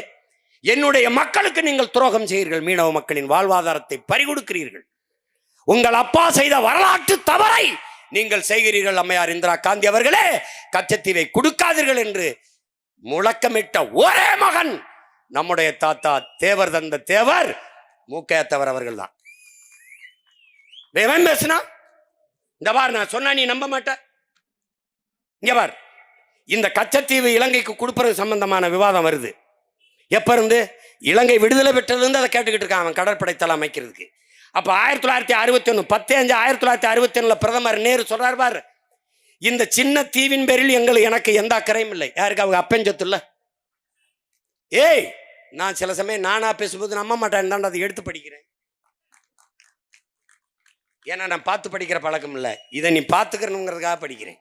என்னுடைய மக்களுக்கு நீங்கள் துரோகம் செய்கிறீர்கள். மீனவ மக்களின் வாழ்வாதாரத்தை பறிகொடுக்கிறீர்கள். உங்கள் அப்பா செய்த வரலாற்று தவறை நீங்கள் செய்கிறீர்கள். அம்மையார் இந்திரா காந்தி அவர்களே, கச்சத்தீவை கொடுக்காதீர்கள் என்று முழக்கமிட்ட ஒரே மகன் நம்முடைய தாத்தா தேவர் தந்த தேவர் மூக்கையத்தவர் அவர்கள் தான். பேசுனா இந்த பார், நான் சொன்னா நீ நம்ப மாட்ட. இங்க பார், இந்த கச்சத்தீவு இலங்கைக்கு கொடுப்பது சம்பந்தமான விவாதம் வருது. எப்ப இருந்து? இலங்கை விடுதலை பெற்றதுல இருந்து அதை கேட்டுக்கிட்டு இருக்கான் அவன், கடற்படை தளம் அமைக்கிறதுக்கு. அப்ப 1961 10/5/1961 பிரதமர் நேரு சொல்றாரு பாரு, இந்த சின்ன தீவின் பேரில் எனக்கு எந்த அக்கறையும் இல்லை. யாருக்கு? அவங்க அப்பஞ்சத்து இல்ல. ஏய், நான் சில சமயம் நானா பேசும்போது நம்ப மாட்டேன் தான் அதை எடுத்து படிக்கிறேன். ஏன்னா நான் பார்த்து படிக்கிற பழக்கம் இல்லை, இதை நீ பார்த்துக்கணுங்கிறதுக்காக படிக்கிறேன்.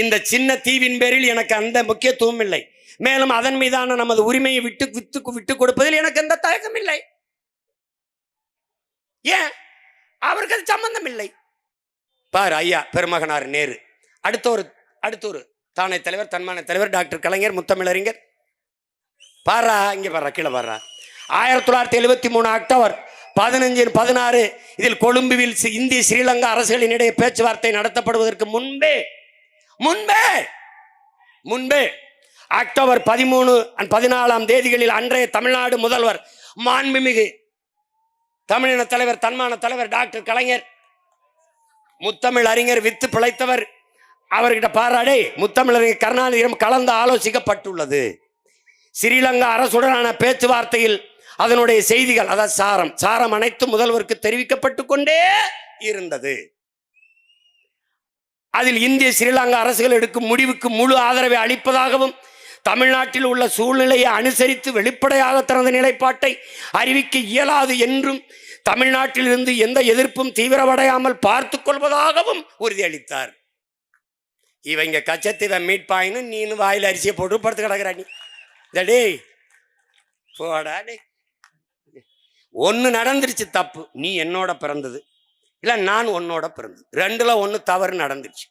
இந்த சின்ன தீவின் பேரில் எனக்கு அந்த முக்கியத்துவம் இல்லை. மேலும் அதன் மீதான நமது உரிமையை விட்டு கொடுப்பதில் எனக்கு எந்த தயக்கம் இல்லை. ஏன்? அவருக்கு அது சம்பந்தம் இல்லை. பாரு ஐயா பெருமகனார் நேரு, அடுத்த ஒரு தானே தலைவர், தன்மான தலைவர் டாக்டர் கலைஞர், முத்தமிழறிஞர். பாரா, இங்க பாரா, கீழே பாரா. 1973 அக்டோபர் 15-16 இதில் கொழும்புவில் இந்திய ஸ்ரீலங்கா அரசுகளினிடையே பேச்சுவார்த்தை நடத்தப்படுவதற்கு முன்பே அக்டோபர் 13-14 தேதிகளில் அன்றைய தமிழ்நாடு முதல்வர் மாண்புமிகு தமிழின தலைவர், தன்மான தலைவர் டாக்டர் கலைஞர், முத்தமிழ் அறிஞர், வித்து பிழைத்தவர், அவர்கிட்ட பாராடே முத்தமிழறிஞர் கருணாநிதியிடம் கலந்து ஆலோசிக்கப்பட்டுள்ளது. ஸ்ரீலங்கா அரசுடனான பேச்சுவார்த்தையில் அதனுடைய செய்திகள், அதாவது சாரம் அனைத்து முதல்வருக்கு தெரிவிக்கப்பட்டு கொண்டே இருந்தது. அதில் இந்திய ஸ்ரீலங்கா அரசுகள் எடுக்கும் முடிவுக்கு முழு ஆதரவை அளிப்பதாகவும், தமிழ்நாட்டில் உள்ள சூழ்நிலையை அனுசரித்து வெளிப்படையாக தனது நிலைப்பாட்டை அறிவிக்க இயலாது என்றும், தமிழ்நாட்டில் இருந்து எந்த எதிர்ப்பும் தீவிரமடையாமல் பார்த்து கொள்வதாகவும் உறுதியளித்தார். இவங்க கச்சத்தீவை மீட்பாயின்னு நீனு வாயில் அரிசியை போட்டு படுத்து கிடக்குறா. நீ டேய் போடா டே, ஒன்று நடந்துருச்சு தப்பு, நீ என்னோட பிறந்தது இல்லை நான் உன்னோட பிறந்தது, ரெண்டுல ஒன்று தவறு நடந்துருச்சு.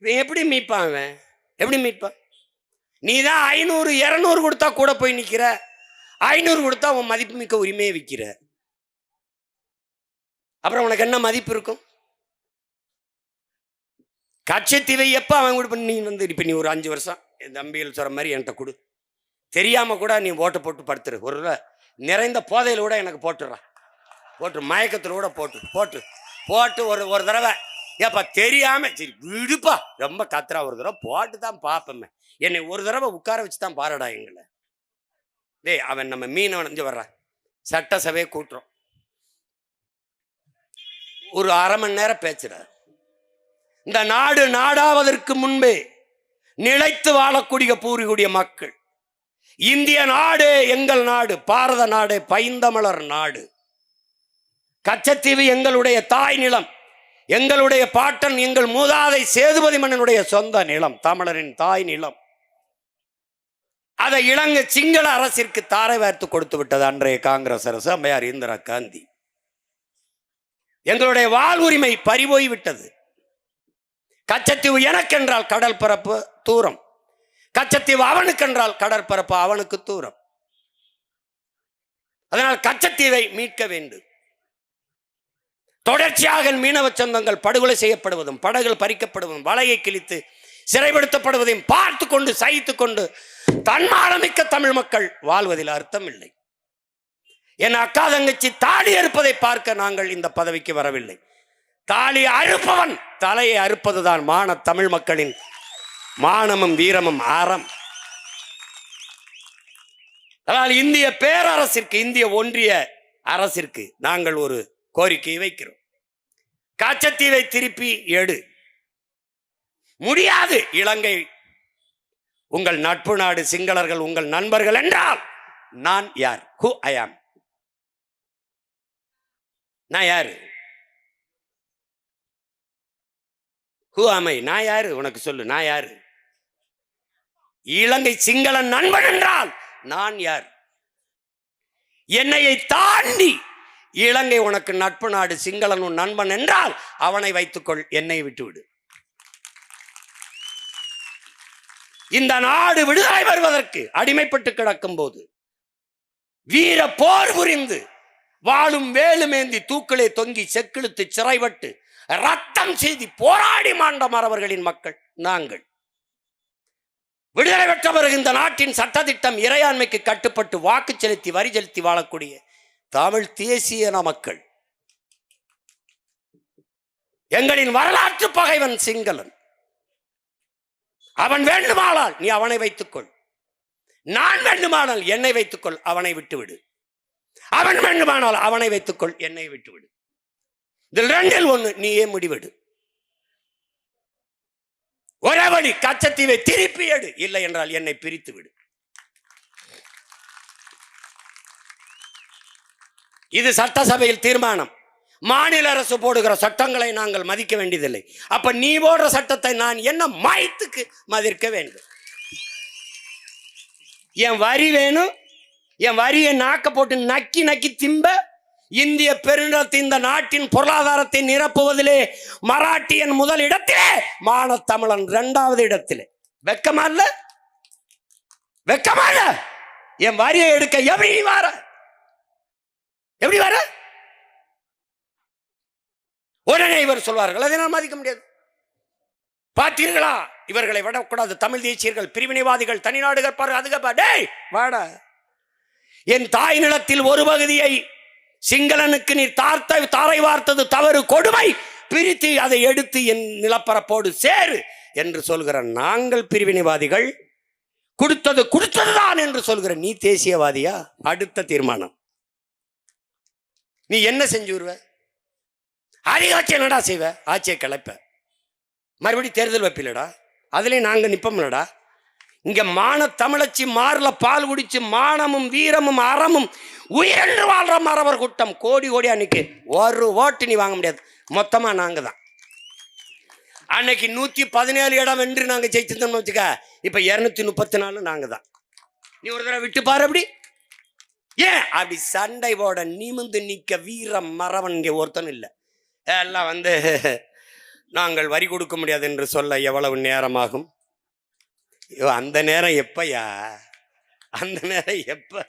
எப்படி மீட்பான் அவன்? எப்படி மீட்பான்? நீ தான் 500-200 கொடுத்தா கூட போய் நிற்கிற, 500 கொடுத்தா உன் மதிப்பு மிக்க உரிமையை விற்கிற. அப்புறம் உனக்கு என்ன மதிப்பு இருக்கும்? கச்சத்தீவை எப்போ அவன் கூட நீ இப்போ நீ ஒரு 5 வருஷம் என் தம்பிகள் சொல்கிற மாதிரி என்கிட்ட கொடு, தெரியாமல் கூட நீ ஓட்டை போட்டு படுத்துரு, ஒரு நிறைந்த போதையில் கூட எனக்கு போட்டுடுறான், போட்டு மயக்கத்தில் கூட போட்டு ஒரு தடவை ஏப்பா தெரியாம சரி விடுப்பா, ரொம்ப கத்துறா, ஒரு தடவை போட்டு தான் பார்ப்போமே, என்னை ஒரு தடவை உட்கார வச்சு தான் பாருடா எங்களை. டேய் அவன் நம்ம மீனவன் இங்கே வர்றான், சட்டசபையை கூட்டுறோம், ஒரு அரை மணி நேரம் பேசுறார். இந்த நாடு நாடாவதற்கு முன்பே நிலைத்து வாழக்கூடிய பூர்வீக மக்கள், இந்திய நாடு எங்கள் நாடு, பாரத நாடு, பைந்தமிழர் நாடு, கச்சத்தீவு எங்களுடைய தாய் நிலம், எங்களுடைய பாட்டன் எங்கள் மூதாதை சேதுபதி மன்னனுடைய சொந்த நிலம், தமிழரின் தாய் நிலம். அதை இலங்கை சிங்கள அரசிற்கு தாரை வார்த்து கொடுத்து விட்டது அன்றைய காங்கிரஸ் அரசு, அம்மையார் இந்திரா காந்தி. எங்களுடைய வாழ்வுரிமை பறிபோய் விட்டது. கச்சத்தீவு எனக்கென்றால் கடல் பரப்பு தூரம், கச்சத்தீவு அவனுக்கென்றால் கடற்பரப்பு அவனுக்கு தூரம். அதனால் கச்சத்தீவை மீட்க வேண்டும். தொடர்ச்சியாக மீனவ சொந்தங்கள் படுகொலை செய்யப்படுவதும், படகுகள் பறிக்கப்படுவதும், வலையை கிழித்து சிறைப்படுத்தப்படுவதையும் பார்த்து கொண்டு சகித்து கொண்டு தன்மானமிக்க தமிழ் மக்கள் வாழ்வதில் அர்த்தம் இல்லை. என் அக்கா தங்கச்சி தாலி அறுப்பதை பார்க்க நாங்கள் இந்த பதவிக்கு வரவில்லை. தாலி அறுப்பவன் தலையை அறுப்பதுதான் மான தமிழ் மக்களின் மானமும் வீரமும் ஆரம். அதனால் இந்திய பேரரசிற்கு, இந்திய ஒன்றிய அரசிற்கு நாங்கள் ஒரு கோரிக்கையை வைக்கிறோம். கச்சத்தீவை திருப்பி எடு. முடியாது. இலங்கை உங்கள் நட்பு நாடு, சிங்களர்கள் உங்கள் நண்பர்கள் என்றால் நான் யார்? ஹூ ஐ ஆம்? நான் யாரு? ஹூ ஆம் ஐ? நான் யாரு உனக்கு சொல்லு, நான் யாரு? இலங்கை சிங்கள நண்பன் என்றால் நான் யார்? என்னையை தாண்டி இலங்கை உனக்கு நட்பு நாடு, சிங்களன் உன் நண்பன் என்றால் அவனை வைத்துக்கொள், என்னை விட்டுவிடு. இந்த நாடு விடுதலை வருவதற்கு அடிமைப்பட்டு கிடக்கும் போது வீர போர் புரிந்து வாழும் வேலுமேந்தி தூக்கிலே தொங்கி செக்கிழுத்து சிறைப்பட்டு ரத்தம் செய்தி போராடி மாண்ட மறவர்களின் மக்கள் நாங்கள். விடுதலை பெற்ற பிறகு இந்த நாட்டின் சட்டத்திட்டம் இறையாண்மைக்கு கட்டுப்பட்டு வாக்கு செலுத்தி வரி செலுத்தி வாழக்கூடிய தமிழ் தேசிய மக்கள். எங்களின் வரலாற்று பகைவன் சிங்களன். அவன் வேண்டுமானால் நீ அவனை வைத்துக்கொள், நான் வேண்டுமானால் என்னை வைத்துக்கொள், அவனை விட்டுவிடு. அவன் வேண்டுமானால் அவனை வைத்துக்கொள், என்னை விட்டுவிடு. இதில் ரெண்டில் ஒன்று நீயே முடிவிடு. ஒரே வழி, கச்சத்தீவை திருப்பி எடு, இல்லை என்றால் என்னை பிரித்து விடு. இது சட்டசபையில் தீர்மானம். மாநில அரசு போடுகிற சட்டங்களை நாங்கள் மதிக்க வேண்டியதில்லை. அப்ப நீ போடுற சட்டத்தை நான் என்ன மாயத்துக்கு மதிக்க வேண்டும்? என் வரி வேணும், என் வரியை நாக்க போட்டு நக்கி நக்கி திம்ப இந்திய பெருநிலத்தை, இந்த நாட்டின் பொருளாதாரத்தை நிரப்புவதிலே மராட்டியன் முதல் இடத்திலே, மானத்தமிழன் இரண்டாவது இடத்திலே. வெக்கமா இல்ல? வெக்கமா இல்ல? என் வரியை எடுக்க எப்படி வர? எப்படி வர? உடனே இவர் சொல்வார்கள், அதை நான் மதிக்க முடியாது. பார்த்தீர்களா, இவர்களை விடக்கூடாது, தமிழ் தேசியர்கள், பிரிவினைவாதிகள், தனிநாடுகள் பாரு, அதுக்கு வாடா. என் தாய் நிலத்தில் ஒரு பகுதியை சிங்களனுக்கு நீர் தாரை வார்த்தது தவறு, கொடுமை, பிரித்து அதை எடுத்து என் நிலப்பரப்போடு சேரு என்று சொல்கிற நாங்கள் பிரிவினைவாதிகள், கொடுத்ததுதான் என்று சொல்கிற நீ தேசியவாதியா? அடுத்த தீர்மானம், நீ என்ன செஞ்சு வருவ? அதிகாட்சி என்னடா செய்வ? ஆட்சியை கிளப்ப, மறுபடியும் தேர்தல் வைப்பில்லடா, அதுலயும் நாங்க நிப்போம்லடா. இங்க மான தமிழச்சி மாறல பால் குடிச்சு மானமும் வீரமும் அறமும் உயர்ந்து வாழ்ற மறவர் கூட்டம் கோடி கோடி. அன்னைக்கு ஒரு ஓட்டு நீ வாங்க முடியாது, மொத்தமா நாங்க தான். அன்னைக்கு 117 இடம் வென்று நாங்க ஜெயிச்சிருந்தோம்னு வச்சுக்க, இப்ப 234 நாங்க தான். நீ ஒரு தடவை விட்டு பாரு. அப்படி ஏன் அப்படி சண்டை போட நிமிந்து நிக்க வீரம் மறவன் இங்கே ஒருத்தன் இல்லை. எல்லாம் நாங்கள் வரி கொடுக்க முடியாது என்று சொல்ல எவ்வளவு நேரமாகும்? அந்த நேரம் எப்பயா? அந்த நேரம் எப்ப?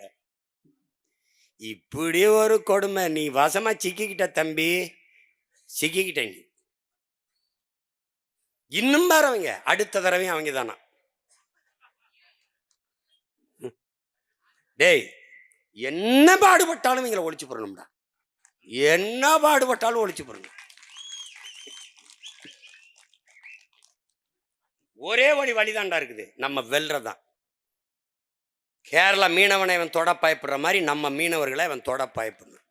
இப்படி ஒரு கொடுமை. நீ வசமா சிக்கிக்கிட்ட தம்பி, சிக்கிக்கிட்ட. நீ இன்னும் வரவங்க அடுத்த தடவையும் அவங்க தானா? டேய், என்ன பாடுபட்டாலும் இவங்களை ஒழிச்சு போடணும்டா. என்ன பாடுபட்டாலும் ஒழிச்சு போடணும். ஒரே வழிதாண்டா இருக்குது, நம்ம வெல்றதான். கேரளா மீனவனை அவன் தொட பயப்படுற மாதிரி நம்ம மீனவர்களை அவன் தொட பயப்படணும்.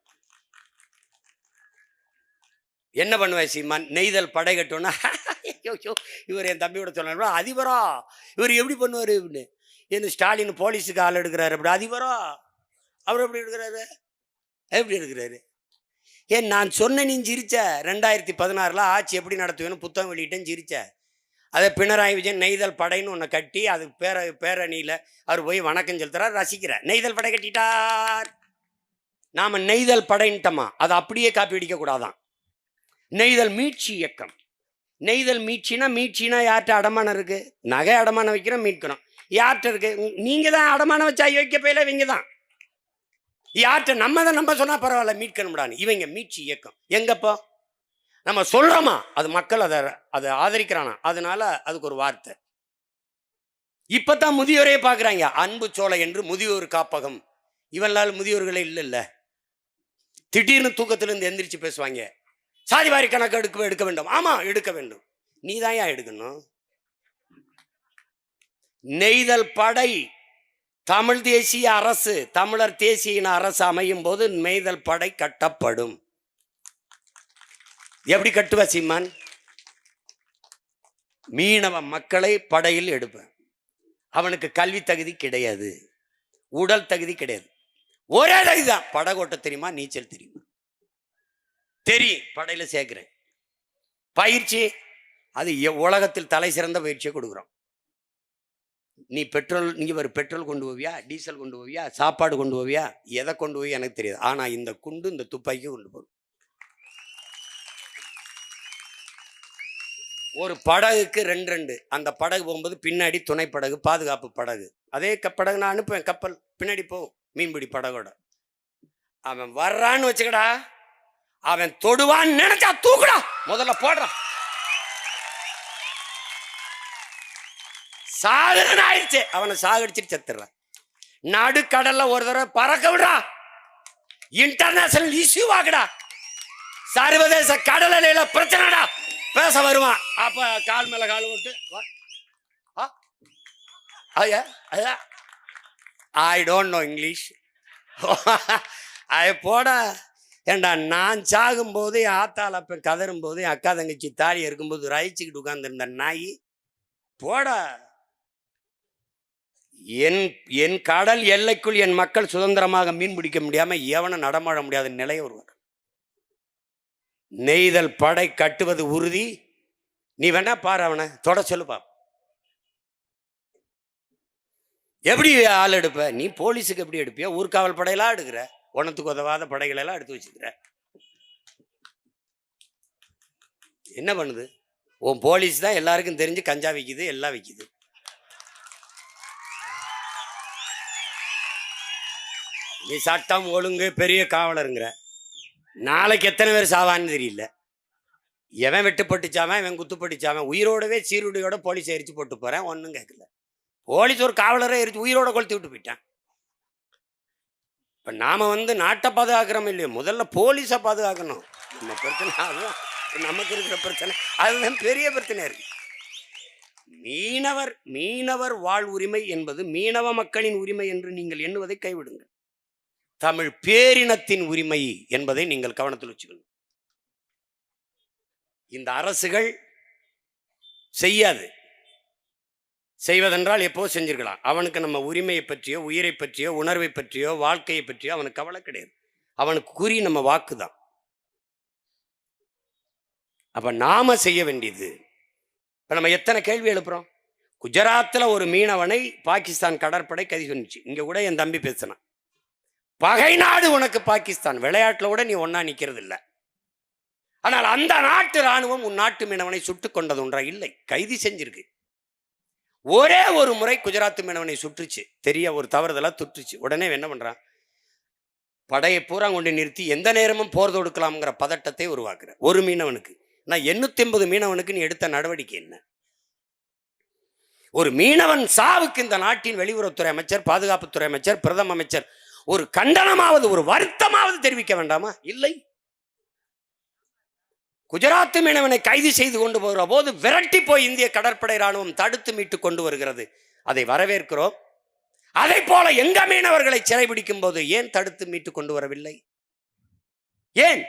என்ன பண்ணுவேன் சீமான்? நெய்தல் படை கட்டோன்னா இவர் என் தம்பியோட சொன்ன அதிபரா, இவர் எப்படி பண்ணுவார் அப்படின்னு. என்ன ஸ்டாலின் போலீஸுக்கு ஆள் எடுக்கிறாரு அப்படி, அதிபரா அவர் எப்படி எடுக்கிறாரு? எப்படி எடுக்கிறாரு? ஏன் நான் சொன்ன நீ சிரிச்ச. 2016 ஆட்சி எப்படி நடத்துவேன்னு புத்தகம் வெளியிட்டேன்னு சிரிச்ச. அதை பினராயி விஜயன் நெய்தல் படைன்னு ஒன்று கட்டி அது பேரணியில் அவர் போய் வணக்கம் செலுத்துறார், ரசிக்கிறார். நெய்தல் படை கட்டிட்டார், நாம நெய்தல் படைன்ட்டோமா? அதை அப்படியே காப்பி அடிக்கக்கூடாதான். நெய்தல் மீட்சி இயக்கம். நெய்தல் மீட்சினா யார்கிட்ட அடமானம் இருக்கு? நகை அடமானம் வைக்கிறோம், மீட்கிறோம். யார்கிட்ட இருக்கு? நீங்க தான் அடமானம் வச்சா வைக்க போயில, இவங்க தான். யார்கிட்ட? நம்ம சொன்னா பரவாயில்ல, மீட்கணும்டான்னு. இவங்க மீட்சி இயக்கம். எங்கப்போ நம்ம சொல்றோமா அது மக்கள் அதை ஆதரிக்கிறானா? அதனால அதுக்கு ஒரு வார்த்தை. இப்பதான் முதியோரே பாக்குறாங்க. அன்பு சோலை என்று முதியோர் காப்பகம். இவனால் முதியோர்களே இல்ல. திடீர்னு தூக்கத்திலிருந்து எந்திரிச்சு பேசுவாங்க, சாதிவாரி கணக்கு எடுக்க வேண்டும். ஆமா, எடுக்க வேண்டும். நீ தான் ஏன் எடுக்கணும்? நெய்தல் படை தமிழ் தேசிய அரசு, தமிழர் தேசிய அரசு அமையும் போது நெய்தல் படை கட்டப்படும். எப்படி கட்டுவ சீமான்? மீனவ மக்களை படையில் எடுப்பேன். அவனுக்கு கல்வி தகுதி கிடையாது, உடல் தகுதி கிடையாது, ஒரே தகுதிதான். படகோட்ட தெரியுமா, நீச்சல் தெரியுமா? தெரியும், படையில சேர்க்கிறேன். பயிற்சி அது உலகத்தில் தலை சிறந்த பயிற்சியை கொடுக்குறோம். நீ பெட்ரோல் கொண்டு போவியா, டீசல் கொண்டு போவியா, சாப்பாடு கொண்டு போவியா, எதை கொண்டு போய் எனக்கு தெரியாது. ஆனா இந்த குண்டு இந்த துப்பாக்கி கொண்டு போகும். ஒரு படகுக்கு 2 அந்த படகு போகும்போது பின்னாடி துணை படகு, பாதுகாப்பு படகு. அதே படகு நான் அனுப்புவேன், கப்பல் பின்னாடி போகும் மீன்பிடி படகோட. அவன் வர்றான்னு வச்சுக்கடா, அவன் தொடுவான்னு நினைச்சா தூக்குடா, முதல்ல போடுறான். சாகரன் ஆயிடுச்சு, அவனை சாகடிச்சிட்டு செத்துறான். நடுக்கடல்ல ஒரு தடவை பறக்க விடுறா, இன்டர்நேஷனல் இஷ்யூ ஆகுடா, சர்வதேச கடல் அலையில பிரச்சனைடா, பேச வருவான். அப்ப கால் மேல கால் விட்டு ஐ டோன்ட் நோ இங்கிலீஷ். போட ஏண்டா, நான் சாகும்போது என் ஆத்தாள் அப்ப கதரும் போது, என் அக்கா தங்கச்சி தாலி இருக்கும்போது ரயிச்சுக்கிட்டு உட்கார்ந்துருந்த நாய் போடா. என் கடல் எல்லைக்குள் என் மக்கள் சுதந்திரமாக மீன் பிடிக்க முடியாம எவனும் நடமாட முடியாத நிலை வருவார். நெய்தல் படை கட்டுவது உறுதி. நீ வேணா பாரு, அவனை தொட சொல்லுப்பா. எப்படி ஆள் எடுப்ப நீ? போலீஸுக்கு எப்படி எடுப்பியா? ஊர்காவல் படையெல்லாம் எடுக்கிற, ஒன்னத்துக்கு உதவாத படைகள் எல்லாம் எடுத்து வச்சுக்கிற. என்ன பண்ணுது உன் போலீஸ்? தான் எல்லாருக்கும் தெரிஞ்சு கஞ்சா விற்கிது, எல்லாம் விற்கிது. நீ சட்டம் ஒழுங்கு பெரிய காவலருங்கிற, நாளைக்கு எத்தனை பேர் சாவான்னு தெரியல. எவன் வெட்டுப்பட்டுச்சாவன், இவன் குத்துப்பட்டுச்சாவன், உயிரோடவே சீருடையோட போலீஸ் எரிச்சு போட்டு போறேன், ஒன்றும் கேட்கல. போலீஸ் ஒரு காவலரை எரிச்சு உயிரோட கொளுத்தி விட்டு போயிட்டான். இப்போ நாம நாட்டை பாதுகாக்கிறோம் இல்லையோ, முதல்ல போலீஸை பாதுகாக்கணும். நம்ம பிரச்சனை அதுதான், நமக்கு இருக்கிற பிரச்சனை அதுதான் பெரிய பிரச்சனை இருக்கு. மீனவர் வாழ் உரிமை என்பது மீனவ மக்களின் உரிமை என்று நீங்கள் எண்ணுவதை கைவிடுங்கள். தமிழ் பேரினத்தின் உரிமை என்பதை நீங்கள் கவனத்தில் வச்சுக்கணும். இந்த அரசுகள் செய்யாது. செய்வதென்றால் எப்போ செஞ்சிருக்கலாம். அவனுக்கு நம்ம உரிமையை பற்றியோ, உயிரை பற்றியோ, உணர்வை பற்றியோ, வாழ்க்கையை பற்றியோ அவனுக்கு கவலை கிடையாது. அவனுக்கு கூறி நம்ம வாக்கு தான். அப்ப நாம செய்ய வேண்டியது, இப்ப நம்ம எத்தனை கேள்வி எழுப்புறோம். குஜராத்தில் ஒரு மீனவனை பாகிஸ்தான் கடற்படை கைது பண்ணிச்சு. இங்க கூட என் தம்பி பேசினான், பகை நாடு உனக்கு பாகிஸ்தான், விளையாட்டுல கூட நீ ஒன்னா நிக்கிறது இல்லை. ஆனால் அந்த நாட்டு ராணுவம் உன் நாட்டு மீனவனை சுட்டுக் கொண்டது ஒன்றா? இல்லை, கைது செஞ்சிருக்கு. ஒரே ஒரு முறை குஜராத் மீனவனை சுற்றுச்சு, தெரிய ஒரு தவறுதலா துட்டுச்சு. உடனே என்ன பண்றான், படையை பூரா கொண்டு நிறுத்தி எந்த நேரமும் போர் தொடுக்கலாம்ங்கிற பதட்டத்தை உருவாக்குற. ஒரு மீனவனுக்கு நான் 850 மீனவனுக்கு நீ எடுத்த நடவடிக்கை என்ன? ஒரு மீனவன் சாவுக்கு இந்த நாட்டின் வெளியுறவுத்துறை அமைச்சர், பாதுகாப்புத்துறை அமைச்சர், பிரதம அமைச்சர் ஒரு கண்டனமாவது, ஒரு வருத்தமாவது தெரிவிக்க வேண்டாமா? இல்லை. குஜராத் மீனவனை கைது செய்து கொண்டு போகிற போது விரட்டி போய் இந்திய கடற்படை ராணுவம் தடுத்து மீட்டு கொண்டு வருகிறது. அதை வரவேற்கிறோம். அதை போல எங்க மீனவர்களை சிறைபிடிக்கும் போது ஏன் தடுத்து மீட்டு கொண்டு வரவில்லை? ஏன்?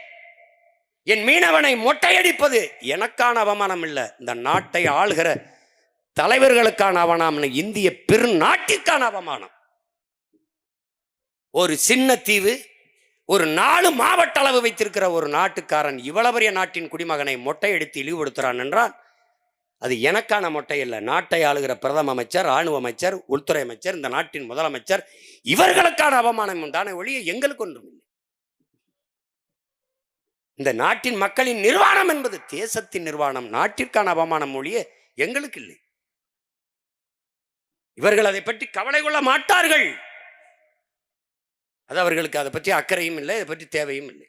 என் மீனவனை மொட்டையடிப்பது எனக்கான அவமானம் இல்லை, இந்த நாட்டை ஆளுகிற தலைவர்களுக்கான அவமானம், இந்திய பெருநாட்டிற்கான அவமானம். ஒரு சின்ன தீவு, ஒரு 4 மாவட்ட அளவு வைத்திருக்கிற ஒரு நாட்டுக்காரன் இவ்வளவு பெரிய நாட்டின் குடிமகனை மொட்டையடித்து இழிவுபடுத்துறான் என்றால் அது எனக்கான மொட்டை இல்லை. நாட்டை ஆளுகிற பிரதம அமைச்சர், ராணுவ அமைச்சர், உள்துறை அமைச்சர், இந்த நாட்டின் முதலமைச்சர், இவர்களுக்கான அவமானம் தானே ஒழிய எங்களுக்கு ஒன்றும் இல்லை. இந்த நாட்டின் மக்களின் நிர்வாணம் என்பது தேசத்தின் நிர்வாணம், நாட்டிற்கான அவமானம் ஒழிய எங்களுக்கு இல்லை. இவர்கள் அதை பற்றி கவலை கொள்ள மாட்டார்கள். அது அவர்களுக்கு அதை பற்றி அக்கறையும் இல்லை, அதை பற்றி தேவையும் இல்லை.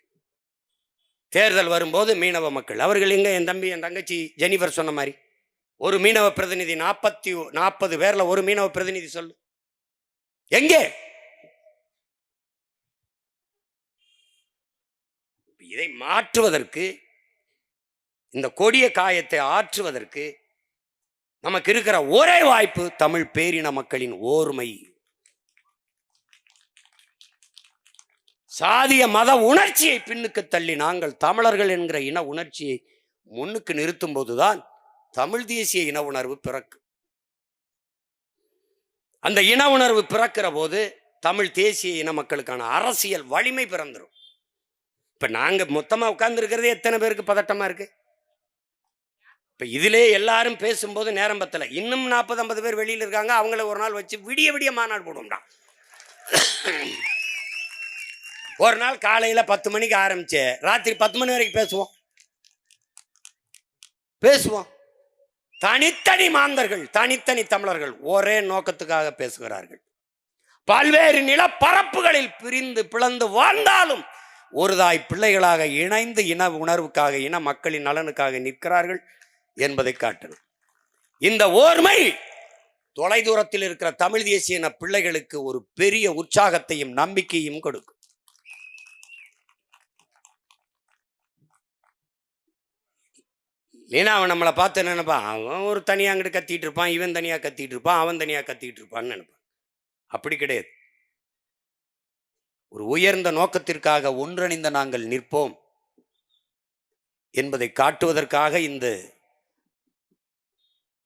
தேர்தல் வரும்போது மீனவ மக்கள் அவர்கள் எங்க, என் தம்பி என் தங்கச்சி ஜெனிஃபர் சொன்ன மாதிரி ஒரு மீனவ பிரதிநிதி 40 பேர்ல ஒரு மீனவ பிரதிநிதி சொல்லு எங்கே? இதை மாற்றுவதற்கு, இந்த கொடிய காயத்தை ஆற்றுவதற்கு நமக்கு இருக்கிற ஒரே வாய்ப்பு தமிழ் பேரின மக்களின் ஓர்மை. சாதிய மத உணர்ச்சியை பின்னுக்கு தள்ளி நாங்கள் தமிழர்கள் என்கிற இன உணர்ச்சியை முன்னுக்கு நிறுத்தும் போதுதான் தமிழ் தேசிய இன உணர்வு பிறக்கும். அந்த இன உணர்வு பிறக்கிற போது தமிழ் தேசிய இன மக்களுக்கான அரசியல் வலிமை பிறந்துடும். இப்ப நாங்க மொத்தமா உட்கார்ந்து இருக்கிறதே எத்தனை பேருக்கு பதட்டமா இருக்கு? இப்ப இதிலே எல்லாரும் பேசும்போது நேரம் பத்தல. இன்னும் 40-50 பேர் வெளியில இருக்காங்க. அவங்கள ஒரு நாள் வச்சு விடிய விடிய மாநாடு போடுவோம்டா. ஒரு நாள் காலையில 10 மணிக்கு ஆரம்பிச்சு ராத்திரி 10 மணி வரைக்கும் பேசுவோம். தனித்தனி மாந்தர்கள், தனித்தனி தமிழர்கள் ஒரே நோக்கத்துக்காக பேசுகிறார்கள். பல்வேறு நிலப்பரப்புகளில் பிரிந்து பிளந்து வாழ்ந்தாலும் ஒரு தாய் பிள்ளைகளாக இணைந்து இன உணர்வுக்காக, இன மக்களின் நலனுக்காக நிற்கிறார்கள் என்பதை காட்டணும். இந்த ஓர்மை தொலை தூரத்தில் இருக்கிற தமிழ் தேசிய இன பிள்ளைகளுக்கு ஒரு பெரிய உற்சாகத்தையும் நம்பிக்கையும் கொடுக்கும். ஏன்னா அவன் நம்மளை பார்த்து என்ன நினைப்பான், அவன் ஒரு தனியாக அங்கிட்டு கத்திட்டு இருப்பான், இவன் தனியாக கத்திட்டு இருப்பான், அவன் தனியாக கத்திட்டு இருப்பான்னு நினைப்பான். அப்படி கிடையாது. ஒரு உயர்ந்த நோக்கத்திற்காக ஒன்றிணைந்த நாங்கள் நிற்போம் என்பதை காட்டுவதற்காக இந்த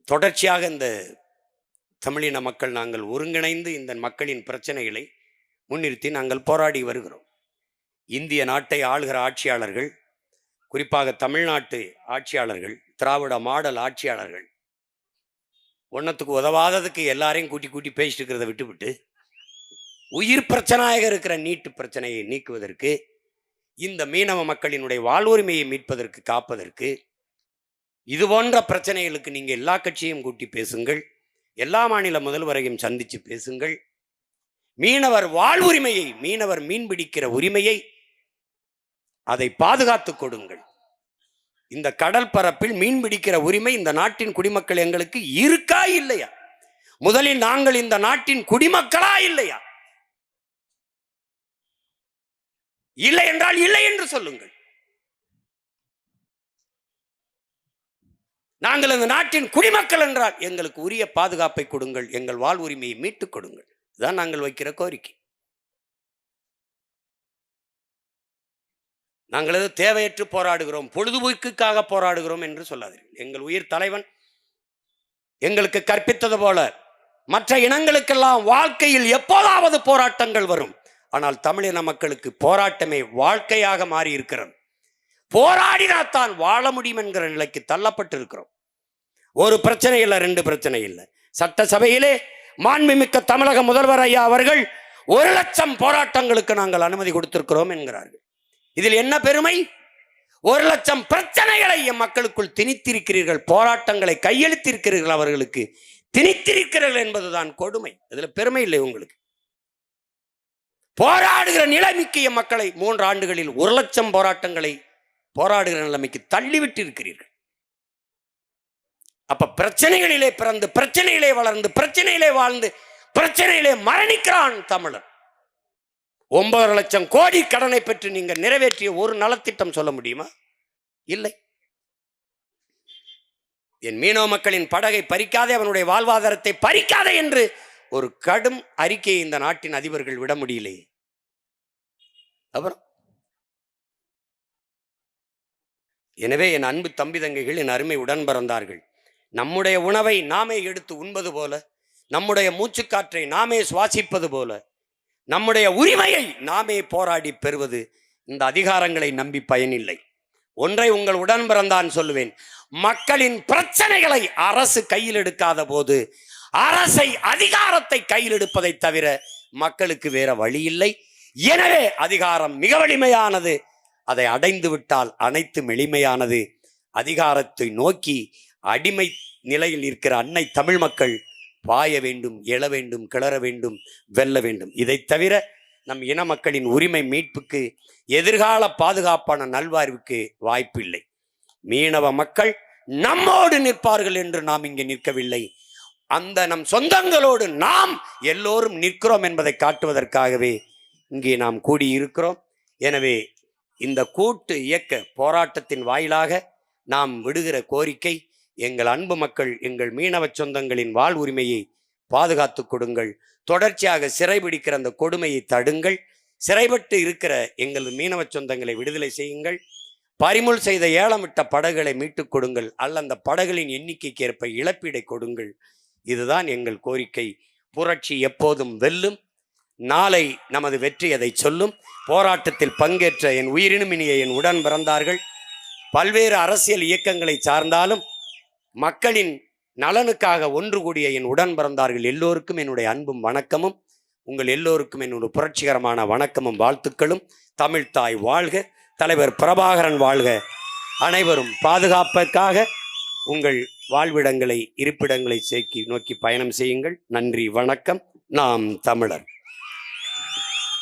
தொடர்ச்சியாக இந்த தமிழின மக்கள் நாங்கள் ஒருங்கிணைந்து இந்த மக்களின் பிரச்சனைகளை முன்னிறுத்தி நாங்கள் போராடி வருகிறோம். இந்திய நாட்டை ஆளுகிற ஆட்சியாளர்கள், குறிப்பாக தமிழ்நாட்டு ஆட்சியாளர்கள், திராவிட மாடல் ஆட்சியாளர்கள் ஒன்னத்துக்கு உதவாததுக்கு எல்லாரையும் கூட்டி கூட்டி பேசிட்டு இருக்கிறத விட்டுவிட்டு உயிர் பிரச்சனையாக இருக்கிற நீட்டு பிரச்சனையை நீக்குவதற்கு, இந்த மீனவ மக்களினுடைய வாழ்வுரிமையை மீட்பதற்கு, காப்பதற்கு, இது போன்ற பிரச்சனைகளுக்கு நீங்க எல்லா கட்சியும் கூட்டி பேசுங்கள், எல்லா மாநில முதல்வரையும் சந்திச்சு பேசுங்கள். மீனவர் வாழ்வுரிமையை, மீனவர் மீன்பிடிக்கிற உரிமையை அதை பாதுகாத்து கொடுங்கள். இந்த கடல் பரப்பில் மீன் பிடிக்கிற உரிமை இந்த நாட்டின் குடிமக்கள் எங்களுக்கு இருக்கா இல்லையா? முதலில் நாங்கள் இந்த நாட்டின் குடிமக்களா இல்லையா? இல்லை என்றால் இல்லை என்று சொல்லுங்கள். நாங்கள் இந்த நாட்டின் குடிமக்கள் என்றால் எங்களுக்கு உரிய பாதுகாப்பை கொடுங்கள், எங்கள் வாழ்வுரிமையை மீட்டுக் கொடுங்கள். இதுதான் நாங்கள் வைக்கிற கோரிக்கை. நாங்கள் எது தேவையற்று போராடுகிறோம், பொழுதுபோக்குக்காக போராடுகிறோம் என்று சொல்லாதீர்கள். எங்கள் உயிர் தலைவன் எங்களுக்கு கற்பித்தது போல மற்ற இனங்களுக்கெல்லாம் வாழ்க்கையில் எப்போதாவது போராட்டங்கள் வரும். ஆனால் தமிழின மக்களுக்கு போராட்டமே வாழ்க்கையாக மாறி இருக்கிறது. போராடினாத்தான் வாழ முடியும் என்கிற நிலைக்கு தள்ளப்பட்டிருக்கிறோம். ஒரு பிரச்சனை இல்லை, 2 பிரச்சனை இல்லை. சட்டசபையிலே மாண்புமிக்க தமிழக முதல்வர் ஐயா அவர்கள் 1,00,000 போராட்டங்களுக்கு நாங்கள் அனுமதி கொடுத்திருக்கிறோம் என்கிறார்கள். இதில் என்ன பெருமை? 1,00,000 பிரச்சனைகளை என் மக்களுக்குள் திணித்திருக்கிறீர்கள், போராட்டங்களை கையெழுத்திருக்கிறீர்கள், அவர்களுக்கு திணித்திருக்கிறீர்கள் என்பதுதான் கொடுமை. இதுல பெருமை இல்லை உங்களுக்கு. போராடுகிற நிலைமைக்கு என் மக்களை 3 ஆண்டுகளில் 1,00,000 போராட்டங்களை போராடுகிற நிலைமைக்கு தள்ளிவிட்டு இருக்கிறீர்கள். அப்ப பிரச்சனைகளிலே பிறந்து, பிரச்சனையிலே வளர்ந்து, பிரச்சனையிலே வாழ்ந்து, பிரச்சனையிலே மரணிக்கிறான் தமிழன். 9,00,000 கோடி கடனை பெற்று நீங்க நிறைவேற்றிய ஒரு நலத்திட்டம் சொல்ல முடியுமா? இல்லை. என் மீனவ மக்களின் படகை பறிக்காதே, அவனுடைய வாழ்வாதாரத்தை பறிக்காதே என்று ஒரு கடும் அறிக்கையை இந்த நாட்டின் அதிபர்கள் விட முடியலையே. அப்புறம் எனவே என் அன்பு தம்பி தங்கைகள், என் அருமை உடன் பிறந்தார்கள், நம்முடைய உணவை நாமே எடுத்து உண்பது போல, நம்முடைய மூச்சுக்காற்றை நாமே சுவாசிப்பது போல, நம்முடைய உரிமையை நாமே போராடி பெறுவது இந்த அதிகாரங்களை நம்பி பயனில்லை. ஒன்றை உங்கள் உடன் பிறந்தான் சொல்லுவேன், மக்களின் பிரச்சனைகளை அரசு கையில் எடுக்காத போது அரசை, அதிகாரத்தை கையில் எடுப்பதை தவிர மக்களுக்கு வேற வழி இல்லை. எனவே அதிகாரம் மிக வலிமையானது, அதை அடைந்து விட்டால் அனைத்தும் எளிமையானது. அதிகாரத்தை நோக்கி அடிமை நிலையில் இருக்கிற அன்னை தமிழ் மக்கள் பாய வேண்டும், எழ வேண்டும், கிளற வேண்டும், வெல்ல வேண்டும். இதை தவிர நம் இன மக்களின் உரிமை மீட்புக்கு, எதிர்கால பாதுகாப்பான நல்வாழ்வுக்கு வாய்ப்பு இல்லை. மீனவ மக்கள் நம்மோடு நிற்பார்கள் என்று நாம் இங்கே நிற்கவில்லை, அந்த நம் சொந்தங்களோடு நாம் எல்லோரும் நிற்கிறோம் என்பதை காட்டுவதற்காகவே இங்கே நாம் கூடியிருக்கிறோம். எனவே இந்த கூட்டு இயக்க போராட்டத்தின் வாயிலாக நாம் விடுகிற கோரிக்கை, எங்கள் அன்பு மக்கள், எங்கள் மீனவ சொந்தங்களின் வாழ்வுரிமையை பாதுகாத்து கொடுங்கள். தொடர்ச்சியாக சிறைபிடிக்கிற அந்த கொடுமையை தடுங்கள். சிறைப்பட்டு இருக்கிற எங்கள் மீனவ சொந்தங்களை விடுதலை செய்யுங்கள். பறிமுள் செய்த ஏலமிட்ட படகுகளை மீட்டுக் கொடுங்கள், அல்ல அந்த படகுகளின் எண்ணிக்கைக்கு ஏற்ப இழப்பீடை கொடுங்கள். இதுதான் எங்கள் கோரிக்கை. புரட்சி எப்போதும் வெல்லும். நாளை நமது வெற்றி அதை சொல்லும். போராட்டத்தில் பங்கேற்ற என் உயிரினும் இனிய என் உடன் பிறந்தார்கள், பல்வேறு அரசியல் இயக்கங்களை சார்ந்தாலும் மக்களின் நலனுக்காக ஒன்று கூடிய என் உடன் பிறந்தார்கள் எல்லோருக்கும் என்னுடைய அன்பும் வணக்கமும், உங்கள் எல்லோருக்கும் என்னுடைய புரட்சிகரமான வணக்கமும் வாழ்த்துக்களும். தமிழ்த்தாய் வாழ்க, தலைவர் பிரபாகரன் வாழ்க. அனைவரும் பாதுகாப்பதற்காக உங்கள் வாழ்விடங்களை, இருப்பிடங்களை நோக்கி பயணம் செய்யுங்கள். நன்றி, வணக்கம். நாம் தமிழர்.